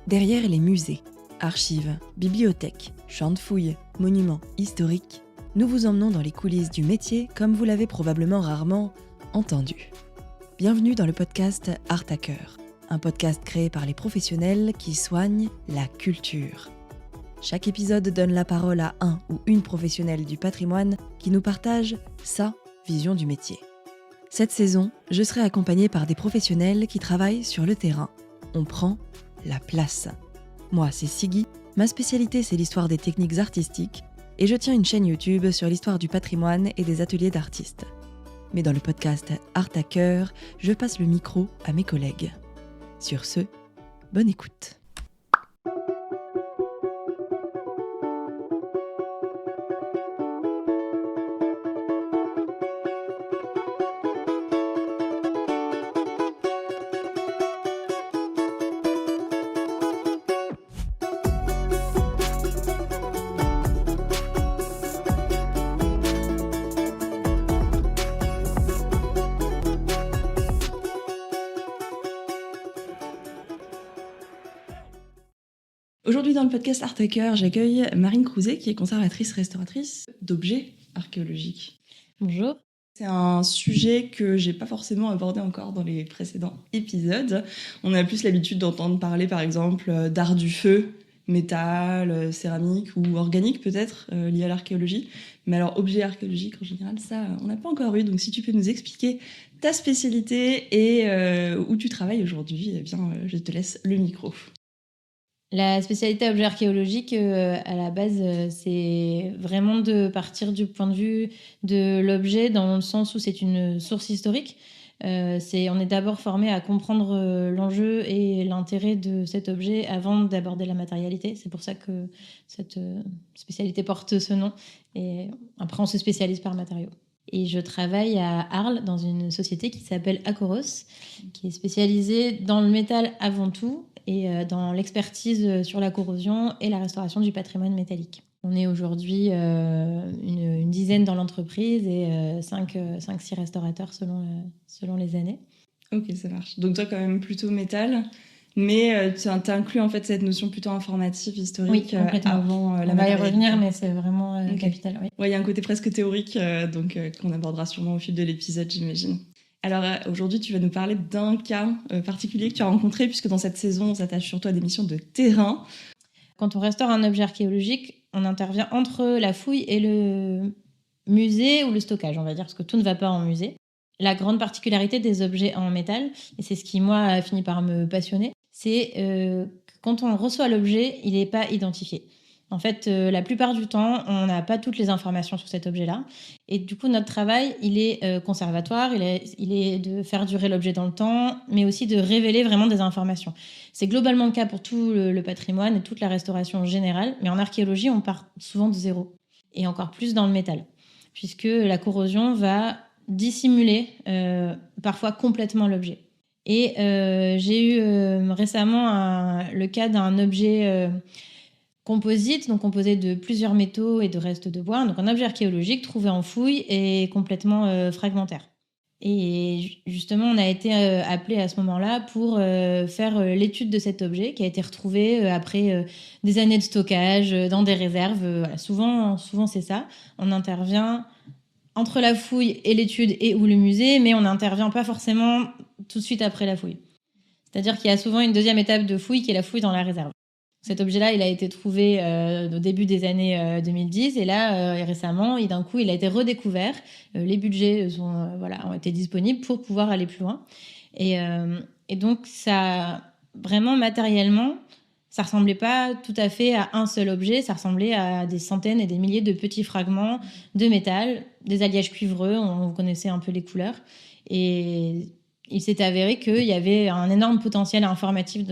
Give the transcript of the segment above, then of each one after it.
Derrière les musées, archives, bibliothèques, champs de fouilles, monuments historiques, nous vous emmenons dans les coulisses du métier comme vous l'avez probablement rarement entendu. Bienvenue dans le podcast Art à Cœur, un podcast créé par les professionnels qui soignent la culture. Chaque épisode donne la parole à un ou une professionnelle du patrimoine qui nous partage sa vision du métier. Cette saison, je serai accompagnée par des professionnels qui travaillent sur le terrain. On prend la place. Moi, c'est Siggy, ma spécialité c'est l'histoire des techniques artistiques et je tiens une chaîne YouTube sur l'histoire du patrimoine et des ateliers d'artistes. Mais dans le podcast Art à Cœur, je passe le micro à mes collègues. Sur ce, bonne écoute. Aujourd'hui dans le podcast Art à Cœur, j'accueille Marine Crouzet qui est conservatrice-restauratrice d'objets archéologiques. Bonjour. C'est un sujet que j'ai pas forcément abordé encore dans les précédents épisodes. On a plus l'habitude d'entendre parler par exemple d'art du feu, métal, céramique ou organique peut-être lié à l'archéologie. Mais alors objet archéologique en général, ça on n'a pas encore eu. Donc si tu peux nous expliquer ta spécialité et où tu travailles aujourd'hui, eh bien je te laisse le micro. La spécialité objet archéologique, à la base, c'est vraiment de partir du point de vue de l'objet dans le sens où c'est une source historique. On est d'abord formé à comprendre l'enjeu et l'intérêt de cet objet avant d'aborder la matérialité. C'est pour ça que cette spécialité porte ce nom. Et après, on se spécialise par matériaux. Et je travaille à Arles dans une société qui s'appelle Acoros, qui est spécialisée dans le métal avant tout et dans l'expertise sur la corrosion et la restauration du patrimoine métallique. On est aujourd'hui une dizaine dans l'entreprise et 5-6 restaurateurs selon les années. Ok, ça marche. Donc toi, quand même, plutôt métal, mais tu inclus en fait cette notion plutôt informative, historique, avant la matérialité. On va y revenir, mais c'est vraiment capital. Oui. Ouais, il y a un côté presque théorique qu'on abordera sûrement au fil de l'épisode, j'imagine. Alors aujourd'hui, tu vas nous parler d'un cas particulier que tu as rencontré, puisque dans cette saison, on s'attache surtout à des missions de terrain. Quand on restaure un objet archéologique, on intervient entre la fouille et le musée ou le stockage, on va dire, parce que tout ne va pas en musée. La grande particularité des objets en métal, et c'est ce qui, moi, a fini par me passionner, c'est que quand on reçoit l'objet, il n'est pas identifié. En fait, la plupart du temps, on n'a pas toutes les informations sur cet objet-là. Et du coup, notre travail, il est conservatoire, il est de faire durer l'objet dans le temps, mais aussi de révéler vraiment des informations. C'est globalement le cas pour tout le patrimoine et toute la restauration générale, mais en archéologie, on part souvent de zéro, et encore plus dans le métal, puisque la corrosion va dissimuler parfois complètement l'objet. Et j'ai eu récemment le cas d'un objet composite, donc composé de plusieurs métaux et de restes de bois, donc un objet archéologique trouvé en fouille et complètement fragmentaire. Et justement, on a été appelé à ce moment-là pour faire l'étude de cet objet qui a été retrouvé après des années de stockage dans des réserves. Voilà. Souvent, c'est ça. On intervient entre la fouille et l'étude et ou le musée, mais on n'intervient pas forcément tout de suite après la fouille. C'est-à-dire qu'il y a souvent une deuxième étape de fouille qui est la fouille dans la réserve. Cet objet-là, il a été trouvé au début des années 2010 et là, récemment, d'un coup, il a été redécouvert. Les budgets ont été disponibles pour pouvoir aller plus loin. Et donc, ça, vraiment matériellement, ça ressemblait pas tout à fait à un seul objet, ça ressemblait à des centaines et des milliers de petits fragments de métal, des alliages cuivreux, on connaissait un peu les couleurs. Et il s'est avéré qu'il y avait un énorme potentiel informatif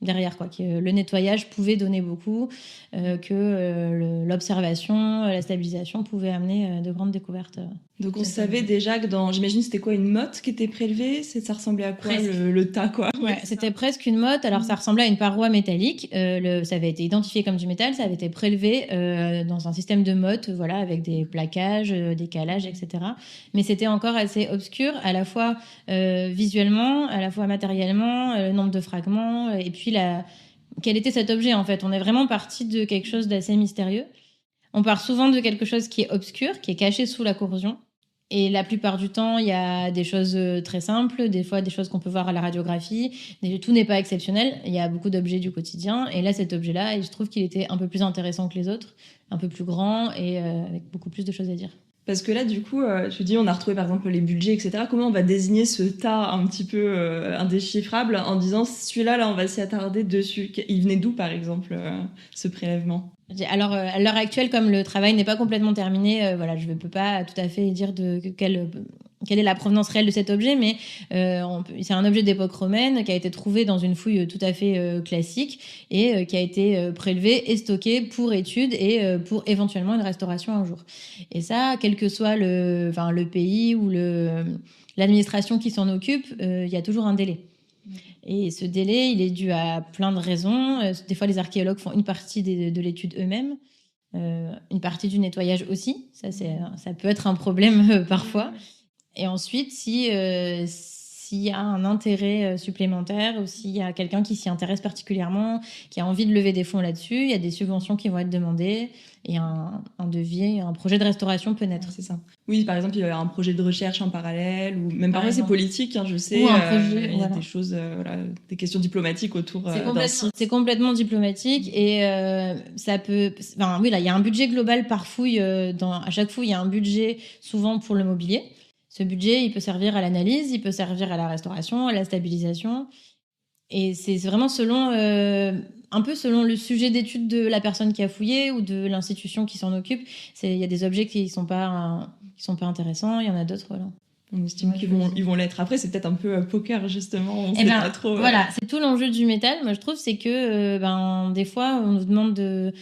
derrière, que le nettoyage pouvait donner beaucoup, que l'observation, la stabilisation pouvaient amener de grandes découvertes. Donc on savait déjà que j'imagine c'était quoi, une motte qui était prélevée, ça ressemblait à quoi le tas quoi. Ouais, c'était presque une motte, alors ça ressemblait à une paroi métallique, ça avait été identifié comme du métal, ça avait été prélevé dans un système de motte, avec des plaquages, des calages, etc. Mais c'était encore assez obscur, à la fois visuellement, à la fois matériellement, le nombre de fragments, et puis quel était cet objet en fait. On est vraiment parti de quelque chose d'assez mystérieux. On part souvent de quelque chose qui est obscur, qui est caché sous la corrosion. Et la plupart du temps, il y a des choses très simples, des fois des choses qu'on peut voir à la radiographie. Tout n'est pas exceptionnel. Il y a beaucoup d'objets du quotidien. Et là, cet objet-là, je trouve qu'il était un peu plus intéressant que les autres, un peu plus grand et avec beaucoup plus de choses à dire. Parce que là, du coup, tu dis, on a retrouvé par exemple les budgets, etc. Comment on va désigner ce tas un petit peu indéchiffrable en disant celui-là, là, on va s'y attarder dessus. Il venait d'où, par exemple, ce prélèvement? Alors, à l'heure actuelle, comme le travail n'est pas complètement terminé, voilà, je ne peux pas tout à fait dire quelle est la provenance réelle de cet objet, mais c'est un objet d'époque romaine qui a été trouvé dans une fouille tout à fait classique et qui a été prélevé et stocké pour étude et pour éventuellement une restauration un jour. Et ça, quel que soit le pays ou l'administration qui s'en occupe, il y a toujours un délai. Et ce délai, il est dû à plein de raisons. Des fois, les archéologues font une partie de l'étude eux-mêmes, une partie du nettoyage aussi. Ça peut être un problème parfois. Et ensuite, s'il y a un intérêt supplémentaire ou s'il y a quelqu'un qui s'y intéresse particulièrement, qui a envie de lever des fonds là-dessus, il y a des subventions qui vont être demandées et un devis, un projet de restauration peut naître. C'est ça. Oui, par exemple, il y a un projet de recherche en parallèle ou même parfois c'est politique, hein, je sais. Ou un projet, il y a des choses, des questions diplomatiques autour d'un site. C'est complètement diplomatique et ça peut... Enfin, oui, là, il y a un budget global par fouille. À chaque fouille, il y a un budget souvent pour le mobilier. Ce budget, il peut servir à l'analyse, il peut servir à la restauration, à la stabilisation. Et c'est vraiment un peu selon le sujet d'étude de la personne qui a fouillé ou de l'institution qui s'en occupe. Il y a des objets qui sont pas intéressants, il y en a d'autres, voilà. On estime qu'ils vont l'être. Après, c'est peut-être un peu poker, justement. On sait pas trop. Voilà, c'est tout l'enjeu du métal. Moi, je trouve, c'est que des fois, on nous demande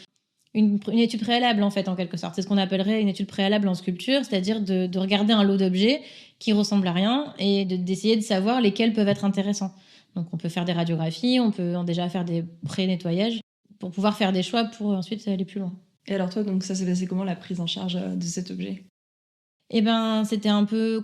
une étude préalable, en fait, en quelque sorte. C'est ce qu'on appellerait une étude préalable en sculpture, c'est-à-dire de regarder un lot d'objets qui ressemblent à rien et d'essayer de savoir lesquels peuvent être intéressants. Donc, on peut faire des radiographies, on peut déjà faire des pré-nettoyages pour pouvoir faire des choix pour ensuite aller plus loin. Et alors toi, donc ça s'est passé comment, la prise en charge de cet objet ? Eh ben, c'était un peu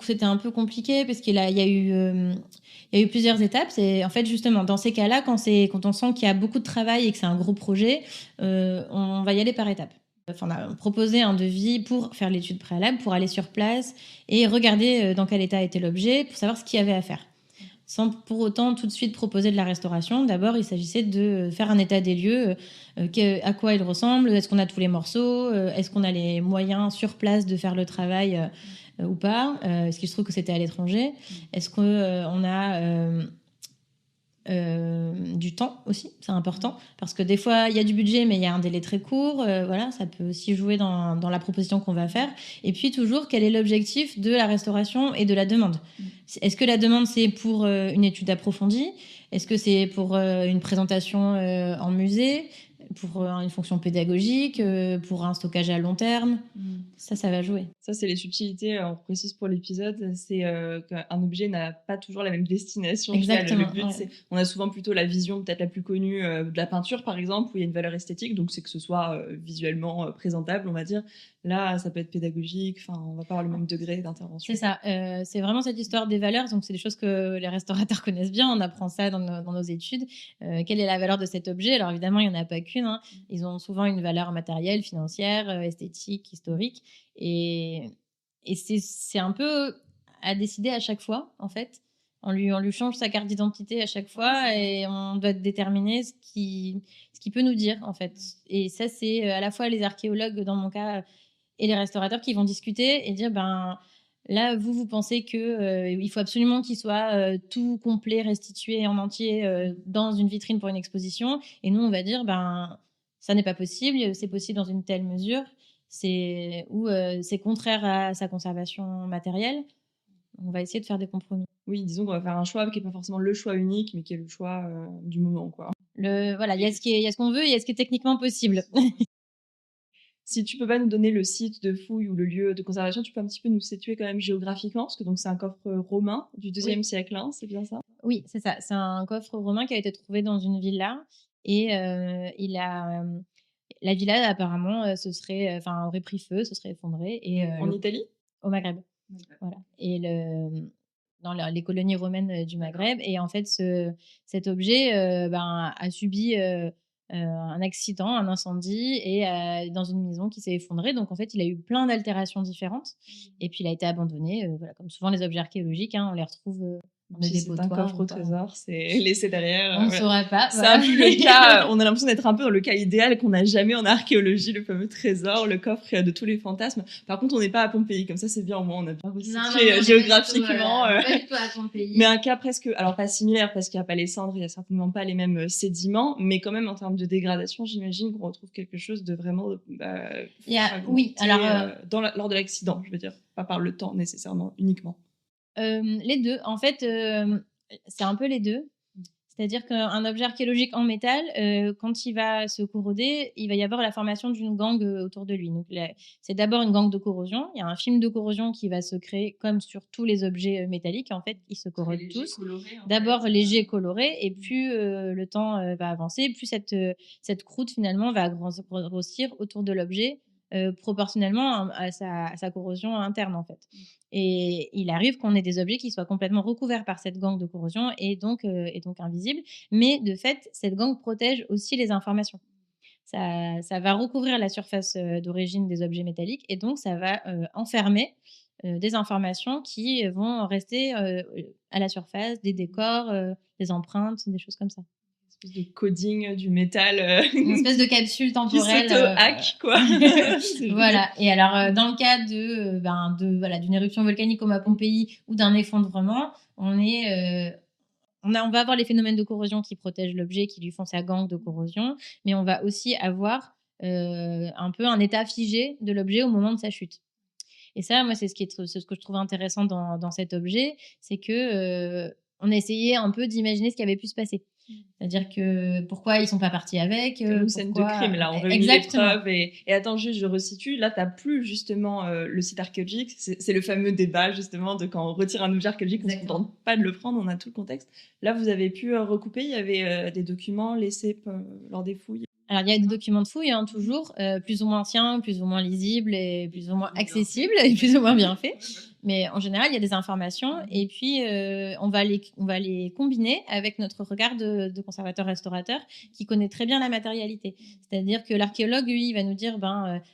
compliqué parce qu'il y a eu plusieurs étapes. En fait, justement, dans ces cas-là, quand on sent qu'il y a beaucoup de travail et que c'est un gros projet, on va y aller par étapes. Enfin, on a proposé un devis pour faire l'étude préalable, pour aller sur place et regarder dans quel état était l'objet, pour savoir ce qu'il y avait à faire. Sans pour autant tout de suite proposer de la restauration. D'abord, il s'agissait de faire un état des lieux, à quoi il ressemble, est-ce qu'on a tous les morceaux, est-ce qu'on a les moyens sur place de faire le travail ou pas, est-ce qu'il se trouve que c'était à l'étranger, est-ce qu'on a du temps aussi, c'est important, parce que des fois il y a du budget mais il y a un délai très court, voilà, ça peut aussi jouer dans la proposition qu'on va faire. Et puis toujours, quel est l'objectif de la restauration et de la demande ? Est-ce que la demande c'est pour une étude approfondie ? Est-ce que c'est pour une présentation en musée ? Pour une fonction pédagogique, pour un stockage à long terme? Ça va jouer. Ça, c'est les subtilités, on précise pour l'épisode, c'est qu'un objet n'a pas toujours la même destination. Exactement. Le but, c'est, on a souvent plutôt la vision peut-être la plus connue de la peinture, par exemple, où il y a une valeur esthétique, donc c'est que ce soit visuellement présentable, on va dire. Là, ça peut être pédagogique, on va pas avoir le même degré d'intervention. C'est ça, c'est vraiment cette histoire des valeurs, donc c'est des choses que les restaurateurs connaissent bien, on apprend ça dans nos études. Quelle est la valeur de cet objet ? Alors évidemment, il n'y en a pas qu'une, hein. Ils ont souvent une valeur matérielle, financière, esthétique, historique, et c'est un peu à décider à chaque fois, en fait. On lui change sa carte d'identité à chaque fois et on doit déterminer ce qui peut nous dire, en fait. Et ça, c'est à la fois les archéologues, dans mon cas, et les restaurateurs qui vont discuter et dire là vous pensez que il faut absolument qu'il soit tout complet, restitué en entier dans une vitrine pour une exposition, et nous on va dire ça n'est pas possible, c'est possible dans une telle mesure, c'est contraire à sa conservation matérielle. On va essayer de faire des compromis. Oui, disons qu'on va faire un choix qui n'est pas forcément le choix unique, mais qui est le choix du moment, quoi. Voilà, il y a ce qu'on veut, il y a ce qui est techniquement possible. Si tu peux pas nous donner le site de fouille ou le lieu de conservation, tu peux un petit peu nous situer quand même géographiquement, parce que donc c'est un coffre romain du IIe siècle, hein, c'est bien ça ? Oui, c'est ça. C'est un coffre romain qui a été trouvé dans une villa et la villa apparemment aurait pris feu, se serait effondrée. Et en Italie ? Au Maghreb. Voilà. Et dans les colonies romaines du Maghreb. Et en fait, cet objet a subi un accident, un incendie, et dans une maison qui s'est effondrée. Donc en fait, il a eu plein d'altérations différentes. Et puis il a été abandonné. Voilà, comme souvent les objets archéologiques, hein, on les retrouve dans des Si c'est un dépotoirs coffre au ou pas. trésor, c'est laissé derrière. On ne voilà. saura pas. C'est un peu le cas, on a l'impression d'être un peu dans le cas idéal qu'on n'a jamais en archéologie, le fameux trésor, le coffre de tous les fantasmes. Par contre, on n'est pas à Pompéi, comme ça c'est bien, au moins on a bien resitué géographiquement. Pas du tout à Pompéi. Mais un cas presque, alors pas similaire parce qu'il n'y a pas les cendres, il n'y a certainement pas les mêmes sédiments, mais quand même en termes de dégradation, j'imagine qu'on retrouve quelque chose de vraiment oui, alors lors de l'accident, je veux dire, pas par le temps nécessairement, uniquement. Les deux, en fait, c'est un peu les deux. C'est-à-dire qu'un objet archéologique en métal, quand il va se corroder, il va y avoir la formation d'une gangue autour de lui. Donc, c'est d'abord une gangue de corrosion. Il y a un film de corrosion qui va se créer, comme sur tous les objets métalliques. En fait, ils se corrodent tous. D'abord léger, coloré, et plus le temps va avancer, plus cette croûte finalement va grossir autour de l'objet. Proportionnellement à sa corrosion interne, en fait. Et il arrive qu'on ait des objets qui soient complètement recouverts par cette gangue de corrosion et donc invisibles. Mais de fait, cette gangue protège aussi les informations. Ça va recouvrir la surface d'origine des objets métalliques, et donc ça va enfermer des informations qui vont rester à la surface, des décors, des empreintes, des choses comme ça. De coding du métal. Une espèce de capsule temporelle. Qui s'auto-hack, quoi. Voilà. Et alors, dans le cas d'une éruption volcanique comme à Pompéi ou d'un effondrement, on va avoir les phénomènes de corrosion qui protègent l'objet, qui lui font sa gangue de corrosion, mais on va aussi avoir un peu un état figé de l'objet au moment de sa chute. Et ça, moi, c'est ce que je trouve intéressant dans cet objet, c'est que on a essayé un peu d'imaginer ce qui avait pu se passer. C'est-à-dire que pourquoi ils sont pas partis avec une scène de crime, là, on réunit les preuves. Et attends, juste, je resitue. Là, t'as plus justement le site archéologique. C'est le fameux débat, justement, de quand on retire un objet archéologique, on ne se contente pas de le prendre, on a tout le contexte. Là, vous avez pu recouper, il y avait des documents laissés lors des fouilles. Alors, il y a des documents de fouilles, hein, toujours, plus ou moins anciens, plus ou moins lisibles, et plus ou moins accessibles, et plus ou moins bien faits. Mais en général, il y a des informations, et puis on va les combiner avec notre regard de conservateur-restaurateur qui connaît très bien la matérialité. C'est-à-dire que l'archéologue, lui, il va nous dire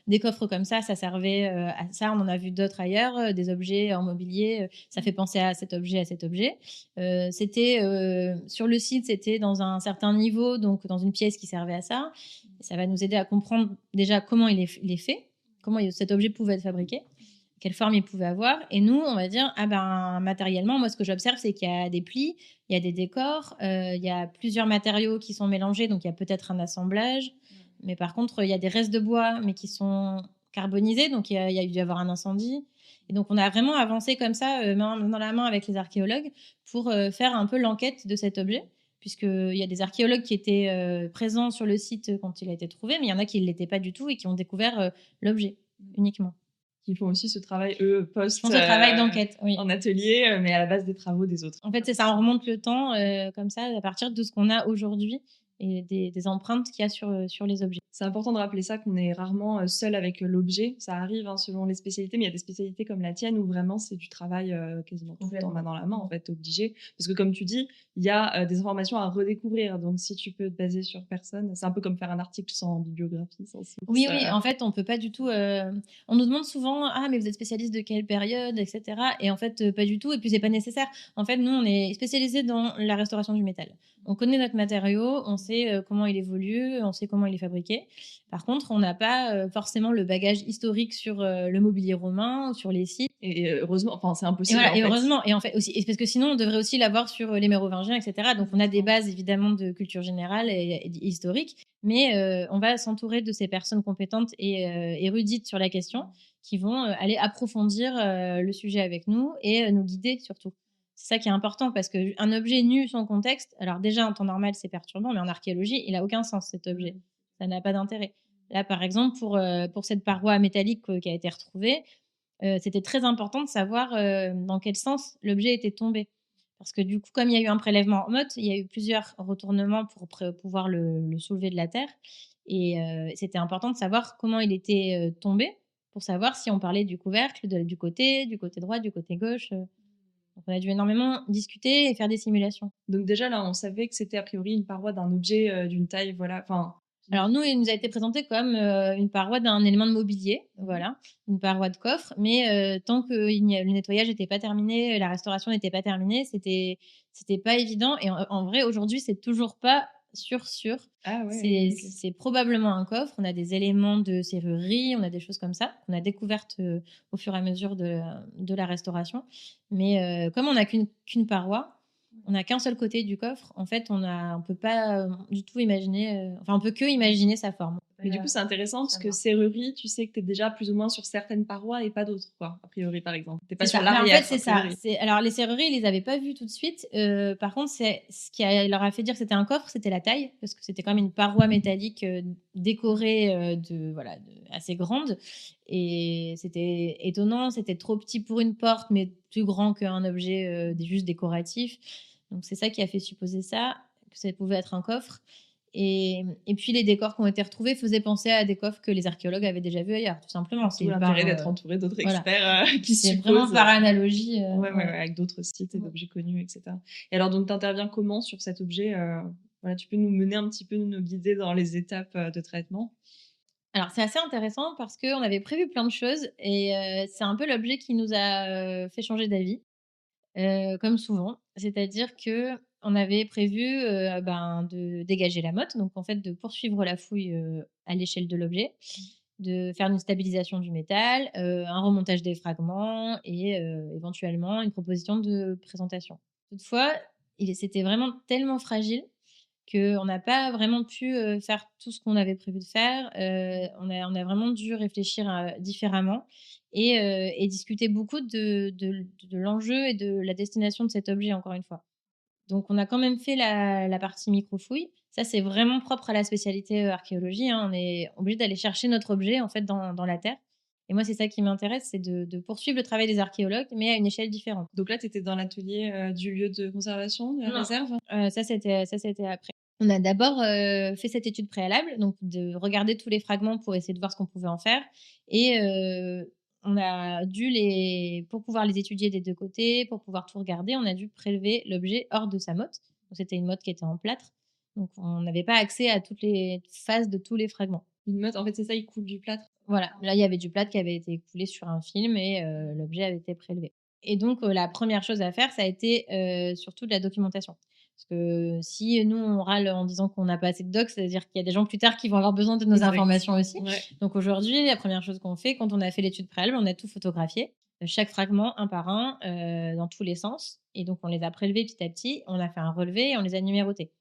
des coffres comme ça servait à ça, on en a vu d'autres ailleurs, des objets en mobilier, ça fait penser à cet objet, c'était sur le site, c'était dans un certain niveau, donc dans une pièce qui servait à ça. Ça va nous aider à comprendre déjà comment il est fait, comment cet objet pouvait être fabriqué, quelle forme il pouvait avoir. Et nous, on va dire, matériellement, moi, ce que j'observe, c'est qu'il y a des plis, il y a des décors, il y a plusieurs matériaux qui sont mélangés, donc il y a peut-être un assemblage. Mais par contre, il y a des restes de bois, mais qui sont carbonisés, donc il y a dû y avoir un incendie. Et donc, on a vraiment avancé comme ça, main dans la main avec les archéologues, pour faire un peu l'enquête de cet objet, puisqu'il y a des archéologues qui étaient présents sur le site quand il a été trouvé, mais il y en a qui ne l'étaient pas du tout et qui ont découvert l'objet uniquement. Qui font aussi ce travail, eux, ce travail d'enquête, oui. En atelier, mais à la base des travaux des autres. En fait, c'est ça, on remonte le temps comme ça, à partir de ce qu'on a aujourd'hui et des empreintes qu'il y a sur les objets. C'est important de rappeler ça, qu'on est rarement seul avec l'objet. Ça arrive selon les spécialités, mais il y a des spécialités comme la tienne où vraiment c'est du travail quasiment tout le temps main dans la main, en fait, obligé. Parce que comme tu dis, il y a des informations à redécouvrir. Donc si tu peux te baser sur personne, c'est un peu comme faire un article sans bibliographie, sans source. Oui, en fait, on peut pas du tout... On nous demande souvent, mais vous êtes spécialiste de quelle période, etc. Et en fait, pas du tout. Et puis, c'est pas nécessaire. En fait, nous, on est spécialisé dans la restauration du métal. On connaît notre matériau, on sait comment il évolue, on sait comment il est fabriqué. Par contre, on n'a pas forcément le bagage historique sur le mobilier romain ou sur les sites. Et heureusement, enfin, c'est impossible. Et heureusement, et en fait aussi, parce que sinon, on devrait aussi l'avoir sur les mérovingiens, etc. Donc, on a des bases évidemment de culture générale et historique, mais on va s'entourer de ces personnes compétentes et érudites sur la question qui vont aller approfondir le sujet avec nous et nous guider surtout. C'est ça qui est important, parce qu'un objet nu sans contexte, alors déjà en temps normal c'est perturbant, mais en archéologie il n'a aucun sens cet objet, ça n'a pas d'intérêt. Là par exemple pour cette paroi métallique qui a été retrouvée, c'était très important de savoir dans quel sens l'objet était tombé, parce que du coup comme il y a eu un prélèvement en motte, il y a eu plusieurs retournements pour pouvoir le soulever de la terre, et c'était important de savoir comment il était tombé pour savoir si on parlait du couvercle, du côté droit, du côté gauche. Donc on a dû énormément discuter et faire des simulations. Donc déjà là, on savait que c'était a priori une paroi d'un objet d'une taille, voilà, enfin. Alors nous, il nous a été présenté comme une paroi d'un élément de mobilier, voilà, une paroi de coffre, mais tant que le nettoyage n'était pas terminé, la restauration n'était pas terminée, c'était pas évident. Et en vrai, aujourd'hui, c'est toujours pas sûr. Ah ouais. C'est probablement un coffre. On a des éléments de serrurerie, on a des choses comme ça qu'on a découvertes au fur et à mesure de la restauration. Mais comme on n'a qu'une paroi, on n'a qu'un seul côté du coffre. En fait, on peut pas du tout imaginer. Enfin, on peut que imaginer sa forme. Mais du coup, c'est intéressant parce que serrurerie, tu sais que tu es déjà plus ou moins sur certaines parois et pas d'autres, quoi, a priori, par exemple. Tu pas C'est sur ça. Mais en l'arrière. fait, c'est ça. Alors, les serrureries, ils les avaient pas vues tout de suite. Par contre, ce qui leur a fait dire que c'était un coffre, c'était la taille, parce que c'était quand même une paroi métallique décorée assez grande. Et c'était étonnant. C'était trop petit pour une porte, mais plus grand qu'un objet juste décoratif. Donc, c'est ça qui a fait supposer ça, que ça pouvait être un coffre. Et puis les décors qui ont été retrouvés faisaient penser à des coffres que les archéologues avaient déjà vus ailleurs, tout simplement. C'est l'intérêt d'être entouré d'autres experts qui c'est supposent. vraiment par analogie. Avec d'autres sites et d'objets connus, etc. Et alors, donc, tu interviens comment sur cet objet voilà, tu peux nous mener un petit peu, nous guider dans les étapes de traitement? Alors c'est assez intéressant parce qu'on avait prévu plein de choses et c'est un peu l'objet qui nous a fait changer d'avis. Comme souvent. C'est-à-dire qu'on avait prévu, de dégager la motte, donc en fait de poursuivre la fouille, à l'échelle de l'objet, de faire une stabilisation du métal, un remontage des fragments et éventuellement une proposition de présentation. Toutefois, c'était vraiment tellement fragile qu'on n'a pas vraiment pu, faire tout ce qu'on avait prévu de faire. On a vraiment dû réfléchir, différemment et discuter beaucoup de l'enjeu et de la destination de cet objet, encore une fois. Donc on a quand même fait la partie micro-fouille. Ça, c'est vraiment propre à la spécialité, archéologie, hein. On est obligé d'aller chercher notre objet, en fait, dans la terre. Et moi, c'est ça qui m'intéresse, c'est de poursuivre le travail des archéologues, mais à une échelle différente. Donc là, tu étais dans l'atelier du lieu de conservation, de la Non. réserve? Ça, c'était après. On a d'abord, fait cette étude préalable, donc de regarder tous les fragments pour essayer de voir ce qu'on pouvait en faire et on a dû pour pouvoir les étudier des 2 côtés, pour pouvoir tout regarder, on a dû prélever l'objet hors de sa motte. Donc c'était une motte qui était en plâtre, donc on n'avait pas accès à toutes les phases de tous les fragments. Une motte, en fait, c'est ça, il coule du plâtre? Voilà, là, il y avait du plâtre qui avait été coulé sur un film et l'objet avait été prélevé. Et donc la première chose à faire, ça a été, surtout de la documentation. Parce que si nous, on râle en disant qu'on n'a pas assez de docs, c'est-à-dire qu'il y a des gens plus tard qui vont avoir besoin de nos Exact. informations aussi. Ouais. Donc aujourd'hui, la première chose qu'on fait, quand on a fait l'étude préalable, on a tout photographié, chaque fragment un par un, dans tous les sens. Et donc on les a prélevés petit à petit, on a fait un relevé et on les a numérotés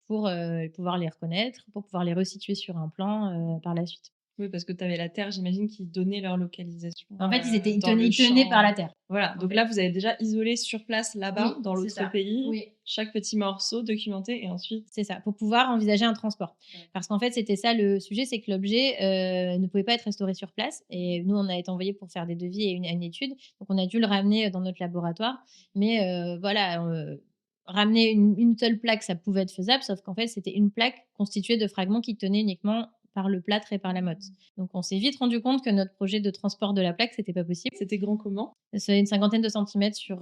pour pouvoir les reconnaître, pour pouvoir les resituer sur un plan par la suite. Oui, parce que tu avais la terre, j'imagine, qui donnait leur localisation. En fait, ils dans le tenaient champ. par la terre. Voilà, donc là, vous avez déjà isolé sur place, là-bas, Oui, dans c'est l'autre ça. pays, Oui. chaque petit morceau documenté et ensuite. C'est ça, pour pouvoir envisager un transport. Ouais. Parce qu'en fait, c'était ça le sujet, c'est que l'objet ne pouvait pas être restauré sur place. Et nous, on a été envoyés pour faire des devis et une étude. Donc, on a dû le ramener dans notre laboratoire. Mais ramener une seule plaque, ça pouvait être faisable, sauf qu'en fait, c'était une plaque constituée de fragments qui tenaient uniquement par le plâtre et par la motte. Donc, on s'est vite rendu compte que notre projet de transport de la plaque, c'était pas possible. C'était grand comment? C'est une cinquantaine de centimètres sur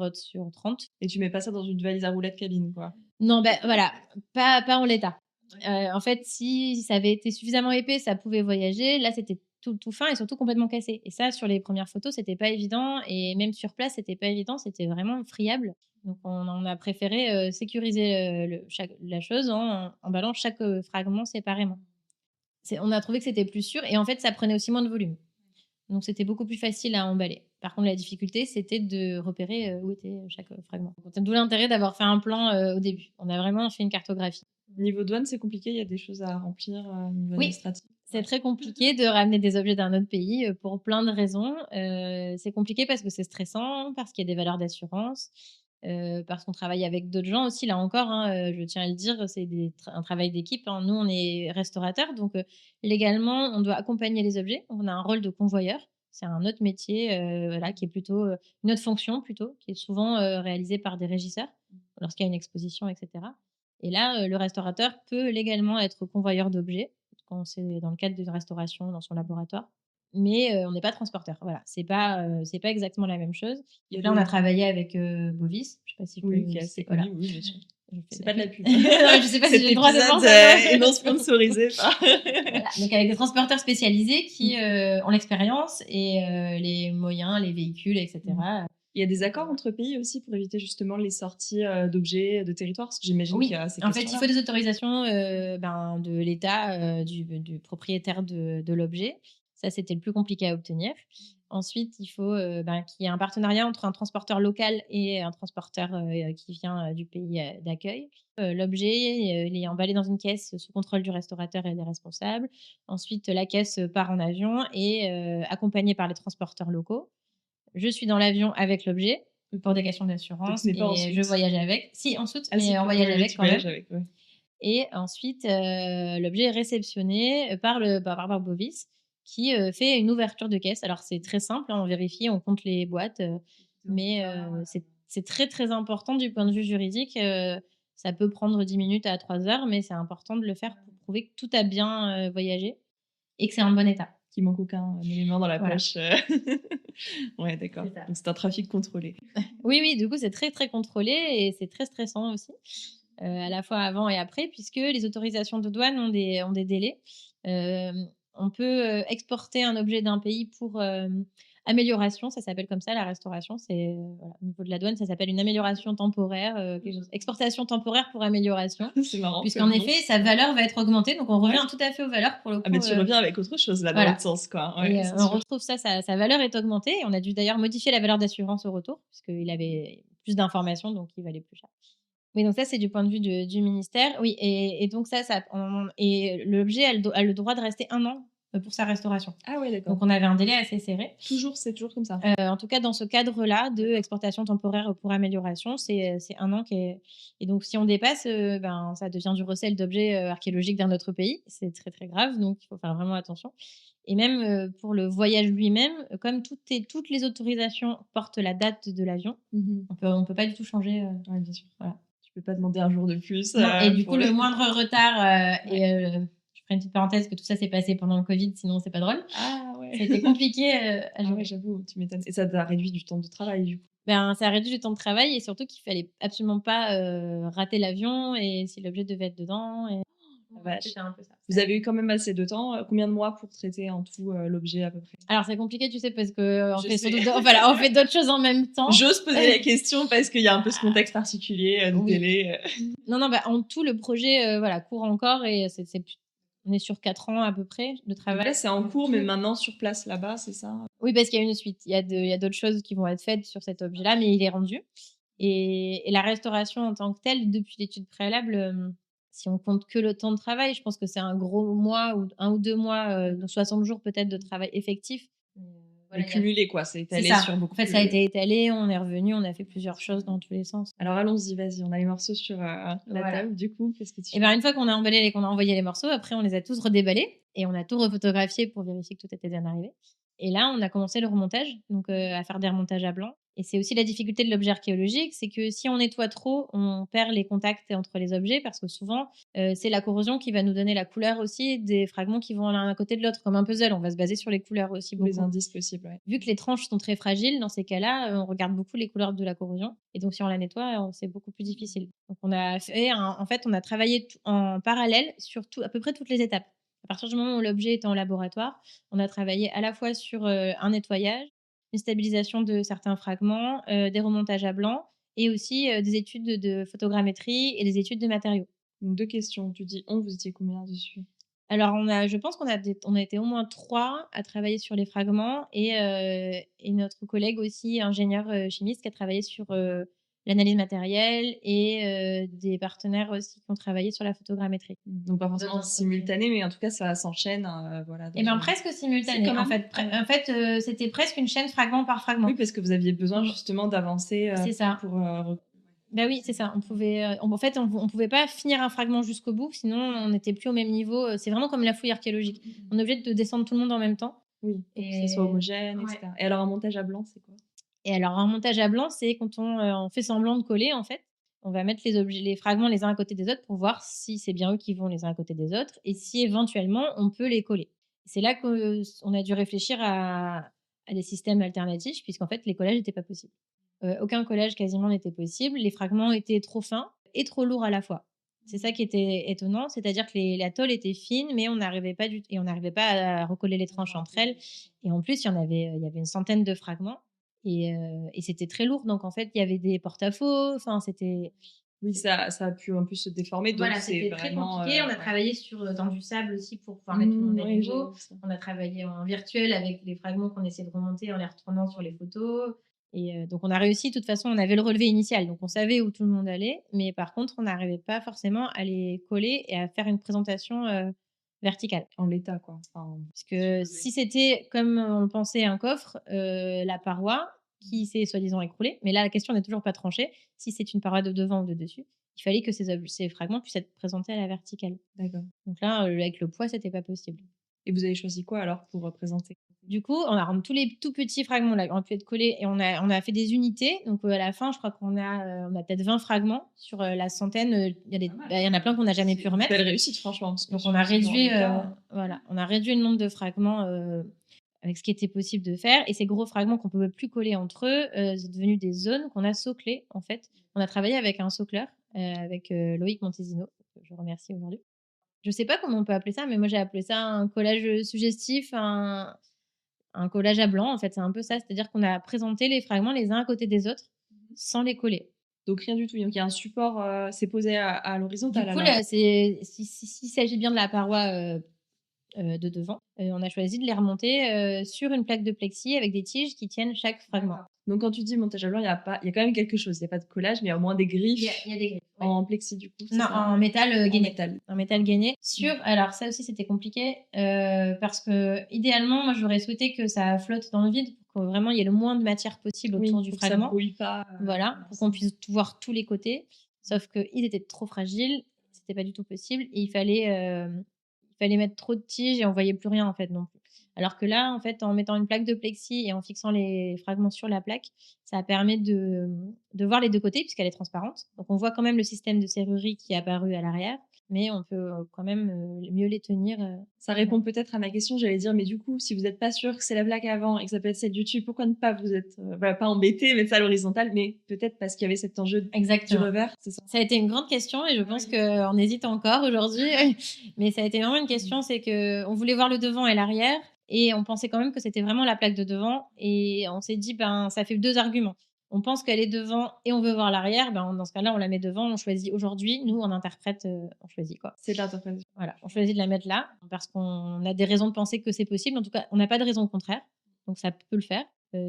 30. Et tu mets pas ça dans une valise à roulettes cabine, quoi. Non, ben voilà, pas en l'état. En fait, si ça avait été suffisamment épais, ça pouvait voyager. Là, c'était tout fin et surtout complètement cassé. Et ça, sur les premières photos, c'était pas évident et même sur place, c'était pas évident, c'était vraiment friable. Donc on a préféré, sécuriser, la chose en emballant chaque, fragment séparément. On a trouvé que c'était plus sûr et en fait, ça prenait aussi moins de volume. Donc c'était beaucoup plus facile à emballer. Par contre, la difficulté, c'était de repérer, où était chaque, fragment. D'où l'intérêt d'avoir fait un plan, au début. On a vraiment fait une cartographie. Niveau douane, c'est compliqué, il y a des choses à remplir niveau Oui, administratif. c'est très compliqué de ramener des objets d'un autre pays, pour plein de raisons. C'est compliqué parce que c'est stressant, parce qu'il y a des valeurs d'assurance, parce qu'on travaille avec d'autres gens aussi. Là encore, hein, je tiens à le dire, c'est un travail d'équipe, hein. Nous, on est restaurateurs, donc légalement, on doit accompagner les objets. On a un rôle de convoyeur. C'est un autre métier, voilà, qui est plutôt, une autre fonction plutôt, qui est souvent, réalisée par des régisseurs lorsqu'il y a une exposition et cetera. Et là, le restaurateur peut légalement être convoyeur d'objets quand c'est dans le cadre d'une restauration dans son laboratoire. mais on n'est pas transporteur. Voilà, c'est pas exactement la même chose. Il y a Là, on des- a travaillé avec Bovis. Je sais pas si je Oui, peux qui est le assez citer, voilà. connu, oui, bien sûr. Je fais C'est pas de la pub. Non, je sais pas si Cet j'ai le droit de épisode penser. est non sponsorisé par... Voilà. Donc avec des transporteurs spécialisés qui ont l'expérience et les moyens, les véhicules, etc. Il y a des accords entre pays aussi pour éviter justement les sorties d'objets, de territoires, parce que j'imagine Oui, qu'il y a ces en fait, il questions-là. faut des autorisations de l'État, du propriétaire de l'objet. Ça, c'était le plus compliqué à obtenir. Ensuite, il faut qu'il y ait un partenariat entre un transporteur local et un transporteur qui vient du pays d'accueil. L'objet, il est emballé dans une caisse sous contrôle du restaurateur et des responsables. Ensuite, la caisse part en avion et accompagnée par les transporteurs locaux. Je suis dans l'avion avec l'objet pour des questions d'assurance Donc, ce n'est pas en et soute. je voyage avec. Si, en soute, Ah, mais si, on oui, voyage oui, avec tu quand même. voyages avec, ouais. Et ensuite, l'objet est réceptionné par Bovis qui fait une ouverture de caisse. Alors, c'est très simple, hein, on vérifie, on compte les boîtes, mais c'est très, très important du point de vue juridique. Ça peut prendre 10 minutes à 3 heures, mais c'est important de le faire pour prouver que tout a bien voyagé et que c'est en bon état. Qu'il manque aucun élément dans la Voilà. poche. Ouais, d'accord. C'est ça. Donc, c'est un trafic contrôlé. Oui, oui, du coup, c'est très, très contrôlé et c'est très stressant aussi, à la fois avant et après, puisque les autorisations de douane ont des délais. On peut exporter un objet d'un pays pour amélioration, ça s'appelle comme ça, la restauration. C'est voilà, au niveau de la douane, ça s'appelle une amélioration temporaire, exportation temporaire pour amélioration. C'est marrant. Puisqu'en effet, sa valeur va être augmentée, donc on revient tout à fait aux valeurs pour le coup. Ah, mais tu reviens avec autre chose là, dans voilà. l'autre sens, quoi. Et Ouais, c'est on sûr. retrouve ça, sa valeur est augmentée. Et on a dû d'ailleurs modifier la valeur d'assurance au retour, puisqu'il avait plus d'informations, donc il valait plus cher. Oui, donc ça, c'est du point de vue du ministère. Oui, et donc et l'objet a le droit de rester 1 an pour sa restauration. Ah ouais, d'accord. Donc on avait un délai assez serré. C'est toujours comme ça. En tout cas, dans ce cadre-là de exportation temporaire pour amélioration, c'est 1 an qui est... Et donc, si on dépasse, ça devient du recel d'objets archéologiques d'un autre pays. C'est très, très grave, donc il faut faire vraiment attention. Et même pour le voyage lui-même, comme toutes les autorisations portent la date de l'avion, on peut pas du tout changer. Ouais, bien sûr. Voilà. Tu peux pas demander un jour de plus. Non, et du coup, pour le moindre retard, je ferai une petite parenthèse que tout ça s'est passé pendant le Covid, sinon c'est pas drôle. Ah ouais. Ça a été compliqué à Ah gérer. ouais, j'avoue, tu m'étonnes. Et ça t'a réduit du temps de travail, du coup. Ça a réduit le temps de travail et surtout qu'il fallait absolument pas rater l'avion et si l'objet devait être dedans. Et... Vache. un peu ça. Vous avez eu quand même assez de temps. Combien de mois pour traiter en tout l'objet à peu près? Alors c'est compliqué, tu sais, parce que on Je fait, sais. on fait d'autres choses en même temps. J'ose poser la question parce qu'il y a un peu ce contexte particulier de Oui. télé. Non, en tout, le projet court encore et on est sur 4 ans à peu près de travail. Donc là, c'est en cours, mais maintenant sur place là-bas, c'est ça? Oui, parce qu'il y a une suite. Il y a d'autres choses qui vont être faites sur cet objet-là, mais il est rendu. Et la restauration en tant que telle, depuis l'étude préalable, si on compte que le temps de travail, je pense que c'est un gros mois ou 1 ou 2 mois, donc 60 jours peut-être de travail effectif. Voilà, cumulé, quoi. C'est étalé sur beaucoup En fait, ça a été étalé, on est revenu, on a fait plusieurs choses dans tous les sens. Alors allons-y, vas-y, on a les morceaux sur la table, du coup, qu'est-ce que tu Et une fois qu'on a emballé et qu'on a envoyé les morceaux, après on les a tous redéballés et on a tout refotographié pour vérifier que tout était bien arrivé. Et là, on a commencé le remontage, donc à faire des remontages à blanc. Et c'est aussi la difficulté de l'objet archéologique, c'est que si on nettoie trop, on perd les contacts entre les objets parce que souvent, c'est la corrosion qui va nous donner la couleur aussi des fragments qui vont l'un à côté de l'autre, comme un puzzle. On va se baser sur les couleurs aussi beaucoup. Les indices possibles, ouais. Vu que les tranches sont très fragiles, dans ces cas-là, on regarde beaucoup les couleurs de la corrosion. Et donc, si on la nettoie, c'est beaucoup plus difficile. Donc, on a travaillé en parallèle sur à peu près toutes les étapes. À partir du moment où l'objet était en laboratoire, on a travaillé à la fois sur un nettoyage, une stabilisation de certains fragments, des remontages à blanc et aussi des études de photogrammétrie et des études de matériaux. Donc 2 questions. Tu dis vous étiez combien dessus? Alors, je pense qu'on a été au moins 3 à travailler sur les fragments et notre collègue aussi, ingénieur chimiste, qui a travaillé sur l'analyse matérielle et des partenaires aussi qui ont travaillé sur la photogrammétrie. Donc pas forcément simultané, mais en tout cas ça s'enchaîne. Voilà, Et presque simultané. En fait, c'était presque une chaîne fragment par fragment. Oui, parce que vous aviez besoin justement d'avancer. C'est ça. Pour Ben oui, c'est ça. On pouvait pas finir un fragment jusqu'au bout, sinon on n'était plus au même niveau. C'est vraiment comme la fouille archéologique. On est obligé de descendre tout le monde en même temps. Oui, pour que ça soit homogène, etc. Et alors un montage à blanc, c'est quoi? Et alors un montage à blanc, c'est quand on fait semblant de coller, en fait. On va mettre les fragments les uns à côté des autres pour voir si c'est bien eux qui vont les uns à côté des autres et si éventuellement on peut les coller. C'est là qu'on a dû réfléchir à des systèmes alternatifs, puisqu'en fait, les collages n'étaient pas possibles. Aucun collage quasiment n'était possible. Les fragments étaient trop fins et trop lourds à la fois. C'est ça qui était étonnant, c'est-à-dire que la tôle était fine, mais on n'arrivait pas à recoller les tranches entre elles. Et en plus, il y avait une centaine de fragments et c'était très lourd. Donc en fait, il y avait des porte-à-faux. Enfin, c'était Oui, ça a pu un peu se déformer, donc voilà, c'est c'était très vraiment, compliqué. On a ouais. travaillé dans du sable aussi pour pouvoir mettre tout le monde à Oui, j'ai niveau. vu ça. On a travaillé en virtuel avec les fragments qu'on essayait de remonter en les retournant sur les photos. Et donc, on a réussi. De toute façon, on avait le relevé initial. Donc, on savait où tout le monde allait. Mais par contre, on n'arrivait pas forcément à les coller et à faire une présentation verticale. En l'état, quoi. Enfin, Parce que si c'était comme on le pensait un coffre, la paroi qui s'est soi-disant écroulée, mais là, la question n'est toujours pas tranchée. Si c'est une paroi de devant ou de dessus, il fallait que ces fragments puissent être présentés à la verticale. d'accord. Donc là, avec le poids, c'était pas possible. Et vous avez choisi quoi alors pour représenter? Du coup, on a rendu tous les tout petits fragments là, ont pu être collés et on a fait des unités. Donc à la fin, je crois on a peut-être 20 fragments sur la centaine. Il y en a plein qu'on n'a jamais pu remettre. Belle réussite, franchement. Parce que Donc sur on a ce genre de réduit, cas, voilà, on a réduit le nombre de fragments avec ce qui était possible de faire. Et ces gros fragments qu'on ne pouvait plus coller entre eux, c'est devenu des zones qu'on a soclées en fait. On a travaillé avec un socleur, avec Loïc Montesino, que je remercie aujourd'hui. Je sais pas comment on peut appeler ça, mais moi j'ai appelé ça un collage suggestif, un collage à blanc. En fait, c'est un peu ça, c'est-à-dire qu'on a présenté les fragments les uns à côté des autres sans les coller. donc rien du tout. Donc il y a un support, c'est posé à Du l'horizontale coup, alors? là, s'il s'agit bien de la paroi de devant, on a choisi de les remonter sur une plaque de plexi avec des tiges qui tiennent chaque fragment. Donc quand tu dis montage à blanc, il y a quand même quelque chose. Il y a pas de collage, mais il y a au moins des griffes Il y a des griffes. Ouais. en plexi du coup, c'est Non, ça? en métal En gainé. métal. En métal gainé. Alors ça aussi c'était compliqué parce que idéalement, moi j'aurais souhaité que ça flotte dans le vide pour que vraiment il y ait le moins de matière possible Oui, autour du pour que ça fragment. brouille pas, Voilà, pour qu'on puisse tout voir tous les côtés. Sauf qu'ils étaient trop fragiles, c'était pas du tout possible et il fallait mettre trop de tiges et on voyait plus rien en fait non plus. Alors que là, en fait, en mettant une plaque de plexi et en fixant les fragments sur la plaque, ça permet de voir les deux côtés puisqu'elle est transparente. Donc on voit quand même le système de serrurerie qui est apparu à l'arrière, mais on peut quand même mieux les tenir. Ça répond peut-être à ma question, j'allais dire, mais du coup, si vous n'êtes pas sûr que c'est la plaque avant et que ça peut être celle du dessus, pourquoi ne pas vous être, voilà, pas embêté, mettre ça à l'horizontale, mais peut-être parce qu'il y avait cet enjeu du Exactement. revers, c'est ça? Ça a été une grande question et je pense qu'on hésite encore aujourd'hui. Mais ça a été vraiment une question, c'est qu'on voulait voir le devant et l'arrière et on pensait quand même que c'était vraiment la plaque de devant et on s'est dit, ben, ça fait deux arguments. On pense qu'elle est devant et on veut voir l'arrière, ben, dans ce cas-là, on la met devant, on choisit aujourd'hui. Nous, on interprète, on choisit quoi. C'est de l'interprétation. Voilà, on choisit de la mettre là parce qu'on a des raisons de penser que c'est possible. En tout cas, on n'a pas de raison contraire, donc ça peut le faire.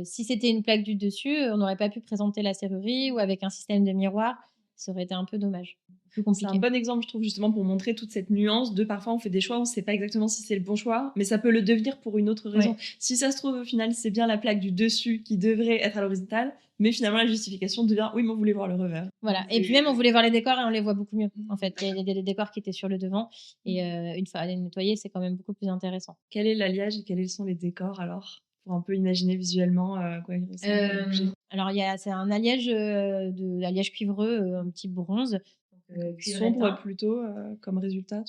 Si c'était une plaque du dessus, on n'aurait pas pu présenter la serrurerie ou avec un système de miroir, ça aurait été un peu dommage. Plus C'est compliqué. un bon exemple, je trouve, justement, pour montrer toute cette nuance de parfois on fait des choix, on ne sait pas exactement si c'est le bon choix, mais ça peut le devenir pour une autre raison. Ouais. Si ça se trouve, au final, c'est bien la plaque du dessus qui devrait être à l'horizontale, mais finalement, la justification devient oui, mais on voulait voir le revers. Voilà. Et puis même, on voulait voir les décors et on les voit beaucoup mieux. En fait, il y a des décors qui étaient sur le devant et une fois les nettoyer, c'est quand même beaucoup plus intéressant. Quel est l'alliage et quels sont les décors alors? Pour un peu imaginer visuellement quoi il ressemble comme objet. Alors, c'est un alliage, alliage cuivreux, un petit bronze. Sombre plutôt comme résultat.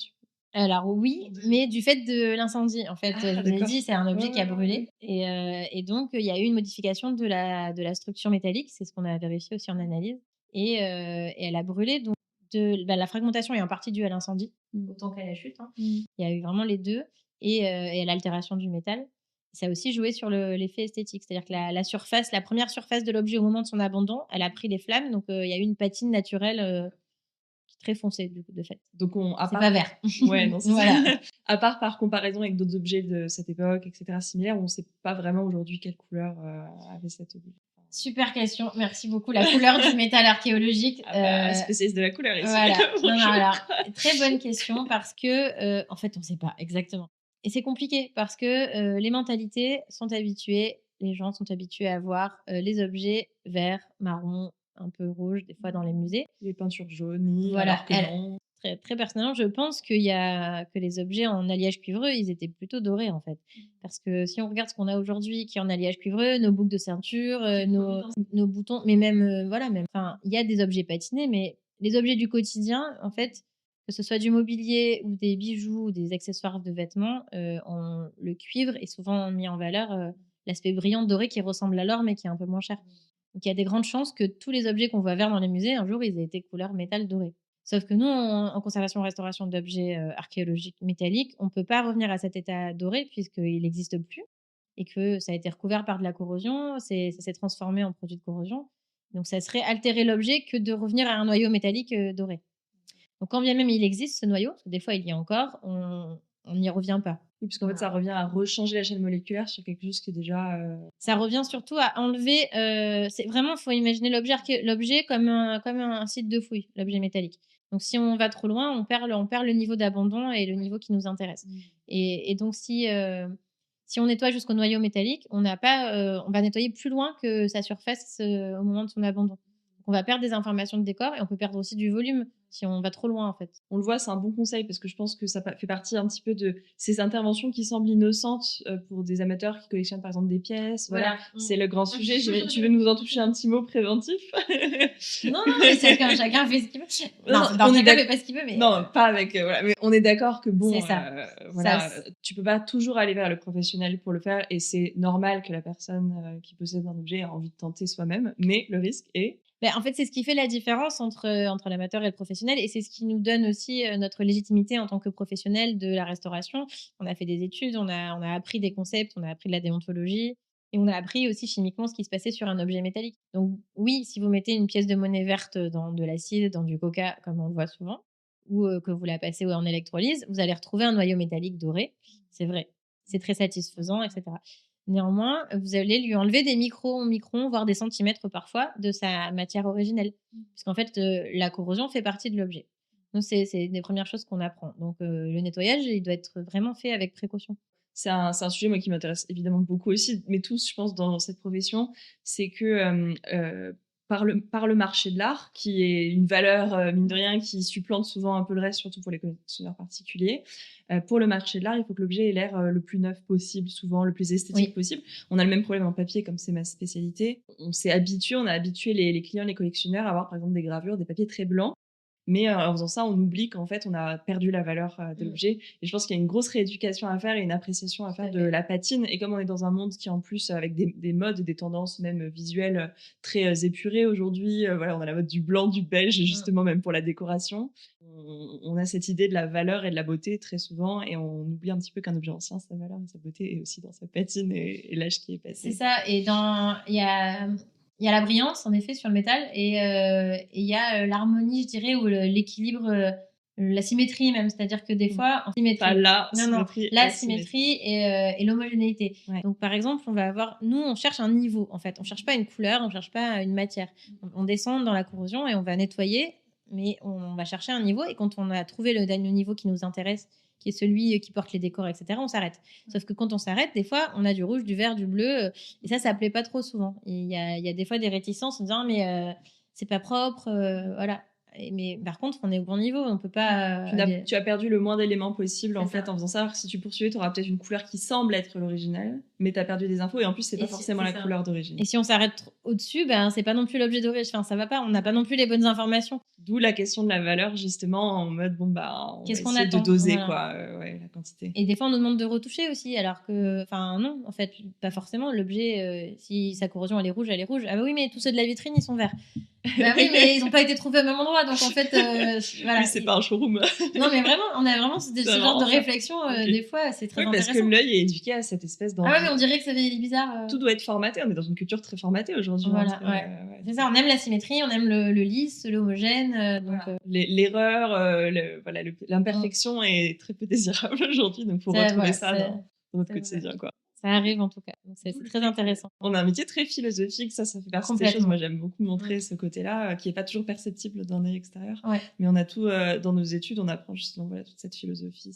Alors oui, mais du fait de l'incendie, en fait, je vous ai d'accord. dit, c'est un objet Ouais, qui a ouais, brûlé et donc il y a eu une modification de la structure métallique, c'est ce qu'on a vérifié aussi en analyse et elle a brûlé donc la fragmentation est en partie due à l'incendie, autant qu'à la chute, hein. Il y a eu vraiment les 2 et à l'altération du métal. Ça a aussi joué sur l'effet esthétique, c'est-à-dire que la première surface de l'objet au moment de son abandon, elle a pris des flammes, donc il y a eu une patine naturelle très foncée du coup de fait. Donc C'est pas vert. Ouais, non, c'est Voilà. ça. À part par comparaison avec d'autres objets de cette époque, etc., similaires, on ne sait pas vraiment aujourd'hui quelle couleur avait cet objet. Super question, merci beaucoup. La couleur du métal archéologique. Spécialiste de la couleur ici. Voilà. Bonjour. Non, alors, très bonne question parce que en fait on ne sait pas exactement. Et c'est compliqué parce que les mentalités sont habituées, les gens sont habitués à voir les objets verts, marron, un peu rouge des fois dans les musées. Les peintures jaunes, Voilà, alors que non. Très, très personnellement, je pense que les objets en alliage cuivreux, ils étaient plutôt dorés en fait. Parce que si on regarde ce qu'on a aujourd'hui qui est en alliage cuivreux, nos boucles de ceinture, nos boutons, mais même, voilà, même. Enfin, il y a des objets patinés, mais les objets du quotidien, en fait, que ce soit du mobilier ou des bijoux ou des accessoires de vêtements, le cuivre est souvent mis en valeur, l'aspect brillant doré qui ressemble à l'or, mais qui est un peu moins cher. Donc il y a des grandes chances que tous les objets qu'on voit verts dans les musées, un jour, ils aient été couleur métal doré. Sauf que nous, en conservation-restauration d'objets archéologiques métalliques, on ne peut pas revenir à cet état doré puisqu'il n'existe plus et que ça a été recouvert par de la corrosion, ça s'est transformé en produit de corrosion. Donc ça serait altérer l'objet que de revenir à un noyau métallique doré. Donc quand bien même il existe ce noyau, parce que des fois il y a encore, on n'y revient pas. Oui, parce qu'en fait, ça revient à rechanger la chaîne moléculaire sur quelque chose qui est déjà... Ça revient surtout à enlever. C'est vraiment, faut imaginer l'objet comme un site de fouille, l'objet métallique. Donc si on va trop loin, on perd le niveau d'abandon et le niveau qui nous intéresse. Et donc si on nettoie jusqu'au noyau métallique, on va nettoyer plus loin que sa surface au moment de son abandon. Donc on va perdre des informations de décor et on peut perdre aussi du volume si on va trop loin en fait. On le voit, c'est un bon conseil parce que je pense que ça fait partie un petit peu de ces interventions qui semblent innocentes pour des amateurs qui collectionnent par exemple des pièces. Voilà. C'est le grand sujet. Tu veux nous en toucher un petit mot préventif? Non, mais chacun fait ce qu'il veut. Non, chacun fait pas ce qu'il veut. Mais... Non, pas avec... voilà. Mais on est d'accord que bon, c'est ça. Voilà, tu peux pas toujours aller vers le professionnel pour le faire et c'est normal que la personne qui possède un objet ait envie de tenter soi-même, mais le risque est... En fait, c'est ce qui fait la différence entre l'amateur et le professionnel et c'est ce qui nous donne aussi notre légitimité en tant que professionnel de la restauration. On a fait des études, on a appris des concepts, on a appris de la déontologie et on a appris aussi chimiquement ce qui se passait sur un objet métallique. Donc oui, si vous mettez une pièce de monnaie verte dans de l'acide, dans du coca, comme on le voit souvent, ou que vous la passez en électrolyse, vous allez retrouver un noyau métallique doré. C'est vrai. C'est très satisfaisant, etc. Néanmoins, vous allez lui enlever des microns, voire des centimètres parfois de sa matière originelle. Puisqu'en fait, la corrosion fait partie de l'objet. Donc, c'est des premières choses qu'on apprend. Donc, le nettoyage, il doit être vraiment fait avec précaution. C'est un sujet moi, qui m'intéresse évidemment beaucoup aussi, mais tous, je pense, dans cette profession, c'est que par le marché de l'art, qui est une valeur, mine de rien, qui supplante souvent un peu le reste, surtout pour les collectionneurs particuliers. Pour le marché de l'art, il faut que l'objet ait l'air le plus neuf possible, souvent le plus esthétique possible. On a le même problème en papier, comme c'est ma spécialité. On a habitué les clients, les collectionneurs à avoir par exemple des gravures, des papiers très blancs. Mais en faisant ça, on oublie qu'en fait, on a perdu la valeur de l'objet. Et je pense qu'il y a une grosse rééducation à faire et une appréciation à faire de la patine. Et comme on est dans un monde qui, en plus, avec des modes, des tendances même visuelles très épurées aujourd'hui, voilà, on a la mode du blanc, du beige, justement, même pour la décoration. On a cette idée de la valeur et de la beauté très souvent. Et on oublie un petit peu qu'un objet ancien, sa valeur et sa beauté est aussi dans sa patine et l'âge qui est passé. C'est ça. Et il y a la brillance, en effet, sur le métal, et il y a l'harmonie, je dirais, ou l'équilibre, la symétrie même. C'est-à-dire que des fois, en symétrie... Pas la symétrie et l'homogénéité. Ouais. Donc, par exemple, nous, on cherche un niveau, en fait. On cherche pas une couleur, on cherche pas une matière. On descend dans la corrosion et on va nettoyer, mais on va chercher un niveau. Et quand on a trouvé le niveau qui nous intéresse, qui est celui qui porte les décors, etc., on s'arrête. Sauf que quand on s'arrête, des fois, on a du rouge, du vert, du bleu, et ça plaît pas trop souvent. Il y a des fois des réticences en disant, mais c'est pas propre, voilà. Mais par contre, on est au bon niveau, on peut pas... Tu as perdu le moins d'éléments possible, en fait, en faisant ça. Si tu poursuivais, tu auras peut-être une couleur qui semble être l'original, mais tu as perdu des infos, et en plus, c'est pas forcément la couleur d'origine. Et si on s'arrête au-dessus, c'est pas non plus l'objet d'origine. Enfin, ça va pas, on n'a pas non plus les bonnes informations. D'où la question de la valeur, justement, en mode, on qu'est-ce va qu'on essayer attend de doser, la quantité. Et des fois, on nous demande de retoucher aussi, alors que... Enfin, non, en fait, pas forcément. L'objet, si sa corrosion, elle est rouge, elle est rouge. Ah bah oui, mais tous ceux de la vitrine, ils sont verts. Bah oui, mais ils n'ont pas été trouvés au même endroit, donc en fait, voilà. Oui, c'est pas un showroom. Non, mais vraiment, on a vraiment ce genre de réflexion, des fois, c'est très intéressant. Parce que l'œil est éduqué à cette espèce d'envie. Ah ouais, mais on dirait que ça fait bizarre. Tout doit être formaté, on est dans une culture très formatée aujourd'hui. Voilà, c'est ça, on aime la symétrie, on aime le lisse, l'homogène. L'erreur, l'imperfection est très peu désirable aujourd'hui, donc il faut retrouver ça dans notre quotidien, quoi. Ça arrive en tout cas, donc c'est très intéressant. On a un métier très philosophique, ça fait partie des choses. Moi, j'aime beaucoup montrer ce côté-là, qui n'est pas toujours perceptible d'un œil extérieur. Ouais. Mais on a tout, dans nos études, on apprend justement toute cette philosophie.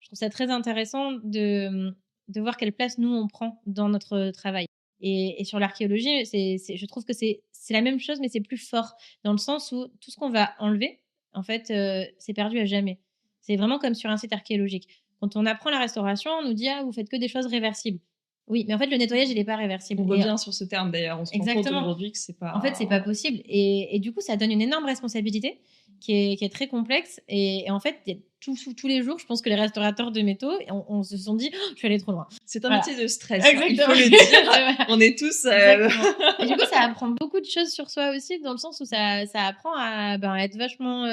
Je trouve ça très intéressant de voir quelle place nous, on prend dans notre travail. Et sur l'archéologie, je trouve que c'est la même chose, mais c'est plus fort, dans le sens où tout ce qu'on va enlever, en fait, c'est perdu à jamais. C'est vraiment comme sur un site archéologique. Quand on apprend la restauration, on nous dit « Ah, vous faites que des choses réversibles ». Oui, mais en fait, le nettoyage, il n'est pas réversible. On revient sur ce terme, d'ailleurs. On se rend compte aujourd'hui que c'est pas... En fait, c'est pas possible. Et du coup, ça donne une énorme responsabilité. qui est très complexe. Et en fait, il y a tous les jours, je pense que les restaurateurs de métaux, on se sont dit, oh, je suis allée trop loin. C'est un Voilà. métier de stress, Exactement. il faut le dire. On est tous... Exactement. Et du coup, ça apprend beaucoup de choses sur soi aussi, dans le sens où ça apprend à être vachement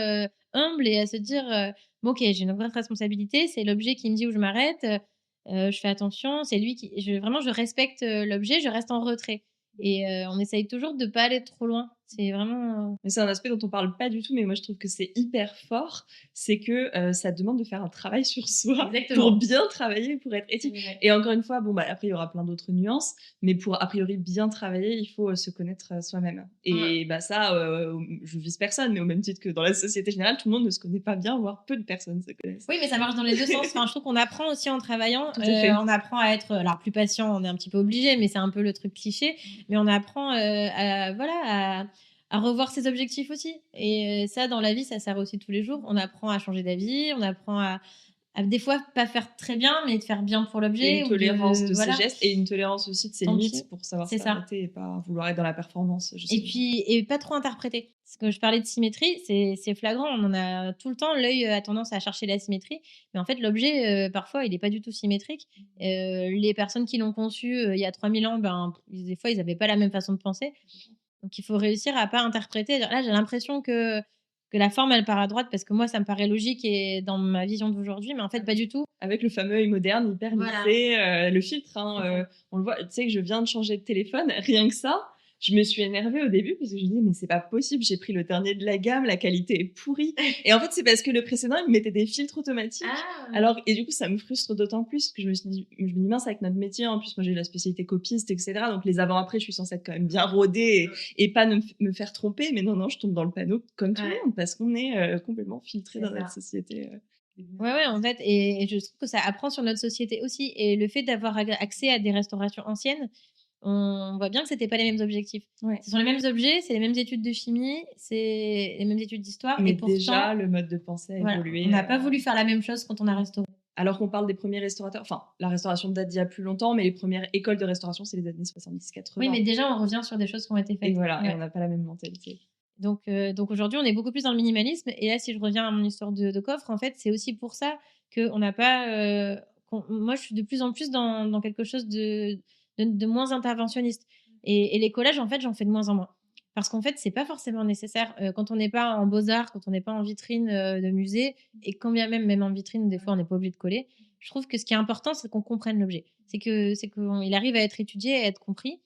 humble et à se dire, bon, ok, j'ai une grande responsabilité, c'est l'objet qui me dit où je m'arrête, je fais attention, c'est lui qui... Vraiment, je respecte l'objet, je reste en retrait. Et on essaye toujours de pas aller trop loin. C'est vraiment... Mais c'est un aspect dont on parle pas du tout, mais moi je trouve que c'est hyper fort. C'est que ça demande de faire un travail sur soi Exactement. pour bien travailler, pour être éthique. Et encore une fois, bon, bah, après il y aura plein d'autres nuances, mais pour a priori bien travailler, il faut se connaître soi-même. Et bah, ça, je vise personne, mais au même titre que dans la société générale, tout le monde ne se connaît pas bien, voire peu de personnes se connaissent. Oui, mais ça marche dans les deux sens. Enfin, je trouve qu'on apprend aussi en travaillant. Tout à fait. On apprend à être, alors plus patient, on est un petit peu obligé, mais c'est un peu le truc cliché. Mais on apprend à revoir ses objectifs aussi. Et ça, dans la vie, ça sert aussi tous les jours. On apprend à changer d'avis, on apprend à des fois pas faire très bien, mais de faire bien pour l'objet. Et une tolérance de voilà. ses gestes et une tolérance aussi de ses limites pour savoir s'arrêter et pas vouloir être dans la performance. Justement. Et pas trop interpréter. Parce que je parlais de symétrie, c'est flagrant. On en a tout le temps. L'œil a tendance à chercher la symétrie. Mais en fait, l'objet, parfois, il n'est pas du tout symétrique. Les personnes qui l'ont conçu il y a 3000 ans, des fois, ils n'avaient pas la même façon de penser. Donc, il faut réussir à pas interpréter. Là, j'ai l'impression que la forme, elle part à droite parce que moi, ça me paraît logique et dans ma vision d'aujourd'hui, mais en fait, pas du tout. Avec le fameux œil moderne, hyper lissé, le filtre, on le voit. Tu sais que je viens de changer de téléphone, rien que ça. Je me suis énervée au début parce que je me disais, mais c'est pas possible, j'ai pris le dernier de la gamme, la qualité est pourrie. Et en fait, c'est parce que le précédent, il me mettait des filtres automatiques. Et du coup, ça me frustre d'autant plus que je me dis, mince, avec notre métier, en plus, moi j'ai la spécialité copiste, etc. Donc les avant-après, je suis censée être quand même bien rodée et pas me faire tromper. Mais non, je tombe dans le panneau comme tout le monde parce qu'on est complètement filtré dans notre société. Ouais, en fait, et je trouve que ça apprend sur notre société aussi. Et le fait d'avoir accès à des restaurations anciennes, on voit bien que c'était pas les mêmes objectifs. Ce sont les mêmes objets, c'est les mêmes études de chimie, c'est les mêmes études d'histoire. Mais et pourtant, déjà, le mode de pensée a évolué. On n'a pas voulu faire la même chose quand on a restauré. Alors qu'on parle des premiers restaurateurs, enfin, la restauration date d'il y a plus longtemps, mais les premières écoles de restauration, c'est les années 70-80. Oui, mais déjà, on revient sur des choses qui ont été faites. Et voilà, et on n'a pas la même mentalité. Donc aujourd'hui, on est beaucoup plus dans le minimalisme. Et là, si je reviens à mon histoire de coffre, en fait, c'est aussi pour ça qu'on n'a pas... moi, je suis de plus en plus dans quelque chose de moins interventionniste. Et les collages, en fait, j'en fais de moins en moins. Parce qu'en fait, c'est pas forcément nécessaire. Quand on n'est pas en beaux-arts, quand on n'est pas en vitrine de musée, et quand bien même en vitrine, des fois, on n'est pas obligé de coller. Je trouve que ce qui est important, c'est qu'on comprenne l'objet. C'est qu'il arrive à être étudié, à être compris.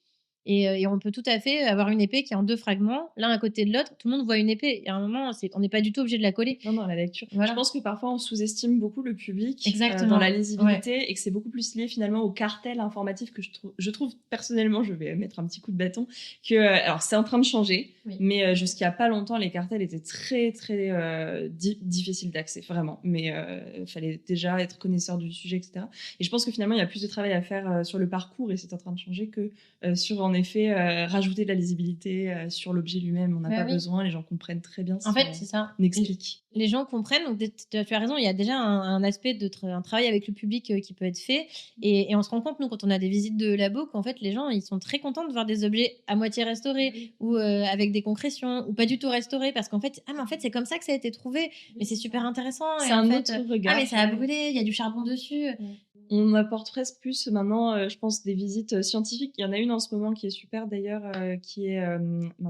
Et on peut tout à fait avoir une épée qui est en 2 fragments, l'un à côté de l'autre. Tout le monde voit une épée. Et à un moment, on n'est pas du tout obligé de la coller. Non, la lecture. Voilà. Je pense que parfois, on sous-estime beaucoup le public Exactement. Dans la lisibilité et que c'est beaucoup plus lié finalement au cartel informatif que je trouve personnellement, je vais mettre un petit coup de bâton, que alors c'est en train de changer, mais jusqu'il n'y a pas longtemps, les cartels étaient très, très difficiles d'accès, vraiment. Mais il fallait déjà être connaisseur du sujet, etc. Et je pense que finalement, il y a plus de travail à faire sur le parcours et c'est en train de changer que sur en effet rajouter de la lisibilité sur l'objet lui-même. On n'a pas besoin, les gens comprennent très bien. En fait, c'est ça. On explique. Les gens comprennent, donc tu as raison, il y a déjà un aspect un travail avec le public qui peut être fait. Et on se rend compte, nous, quand on a des visites de labo, qu'en fait, les gens, ils sont très contents de voir des objets à moitié restaurés ou avec des concrétions ou pas du tout restaurés parce qu'en fait, mais en fait, c'est comme ça que ça a été trouvé. Mais c'est super intéressant. C'est un autre regard. Mais ça a brûlé, il y a du charbon dessus. On apporte presque plus maintenant, je pense, des visites scientifiques. Il y en a une en ce moment qui est super d'ailleurs, qui est,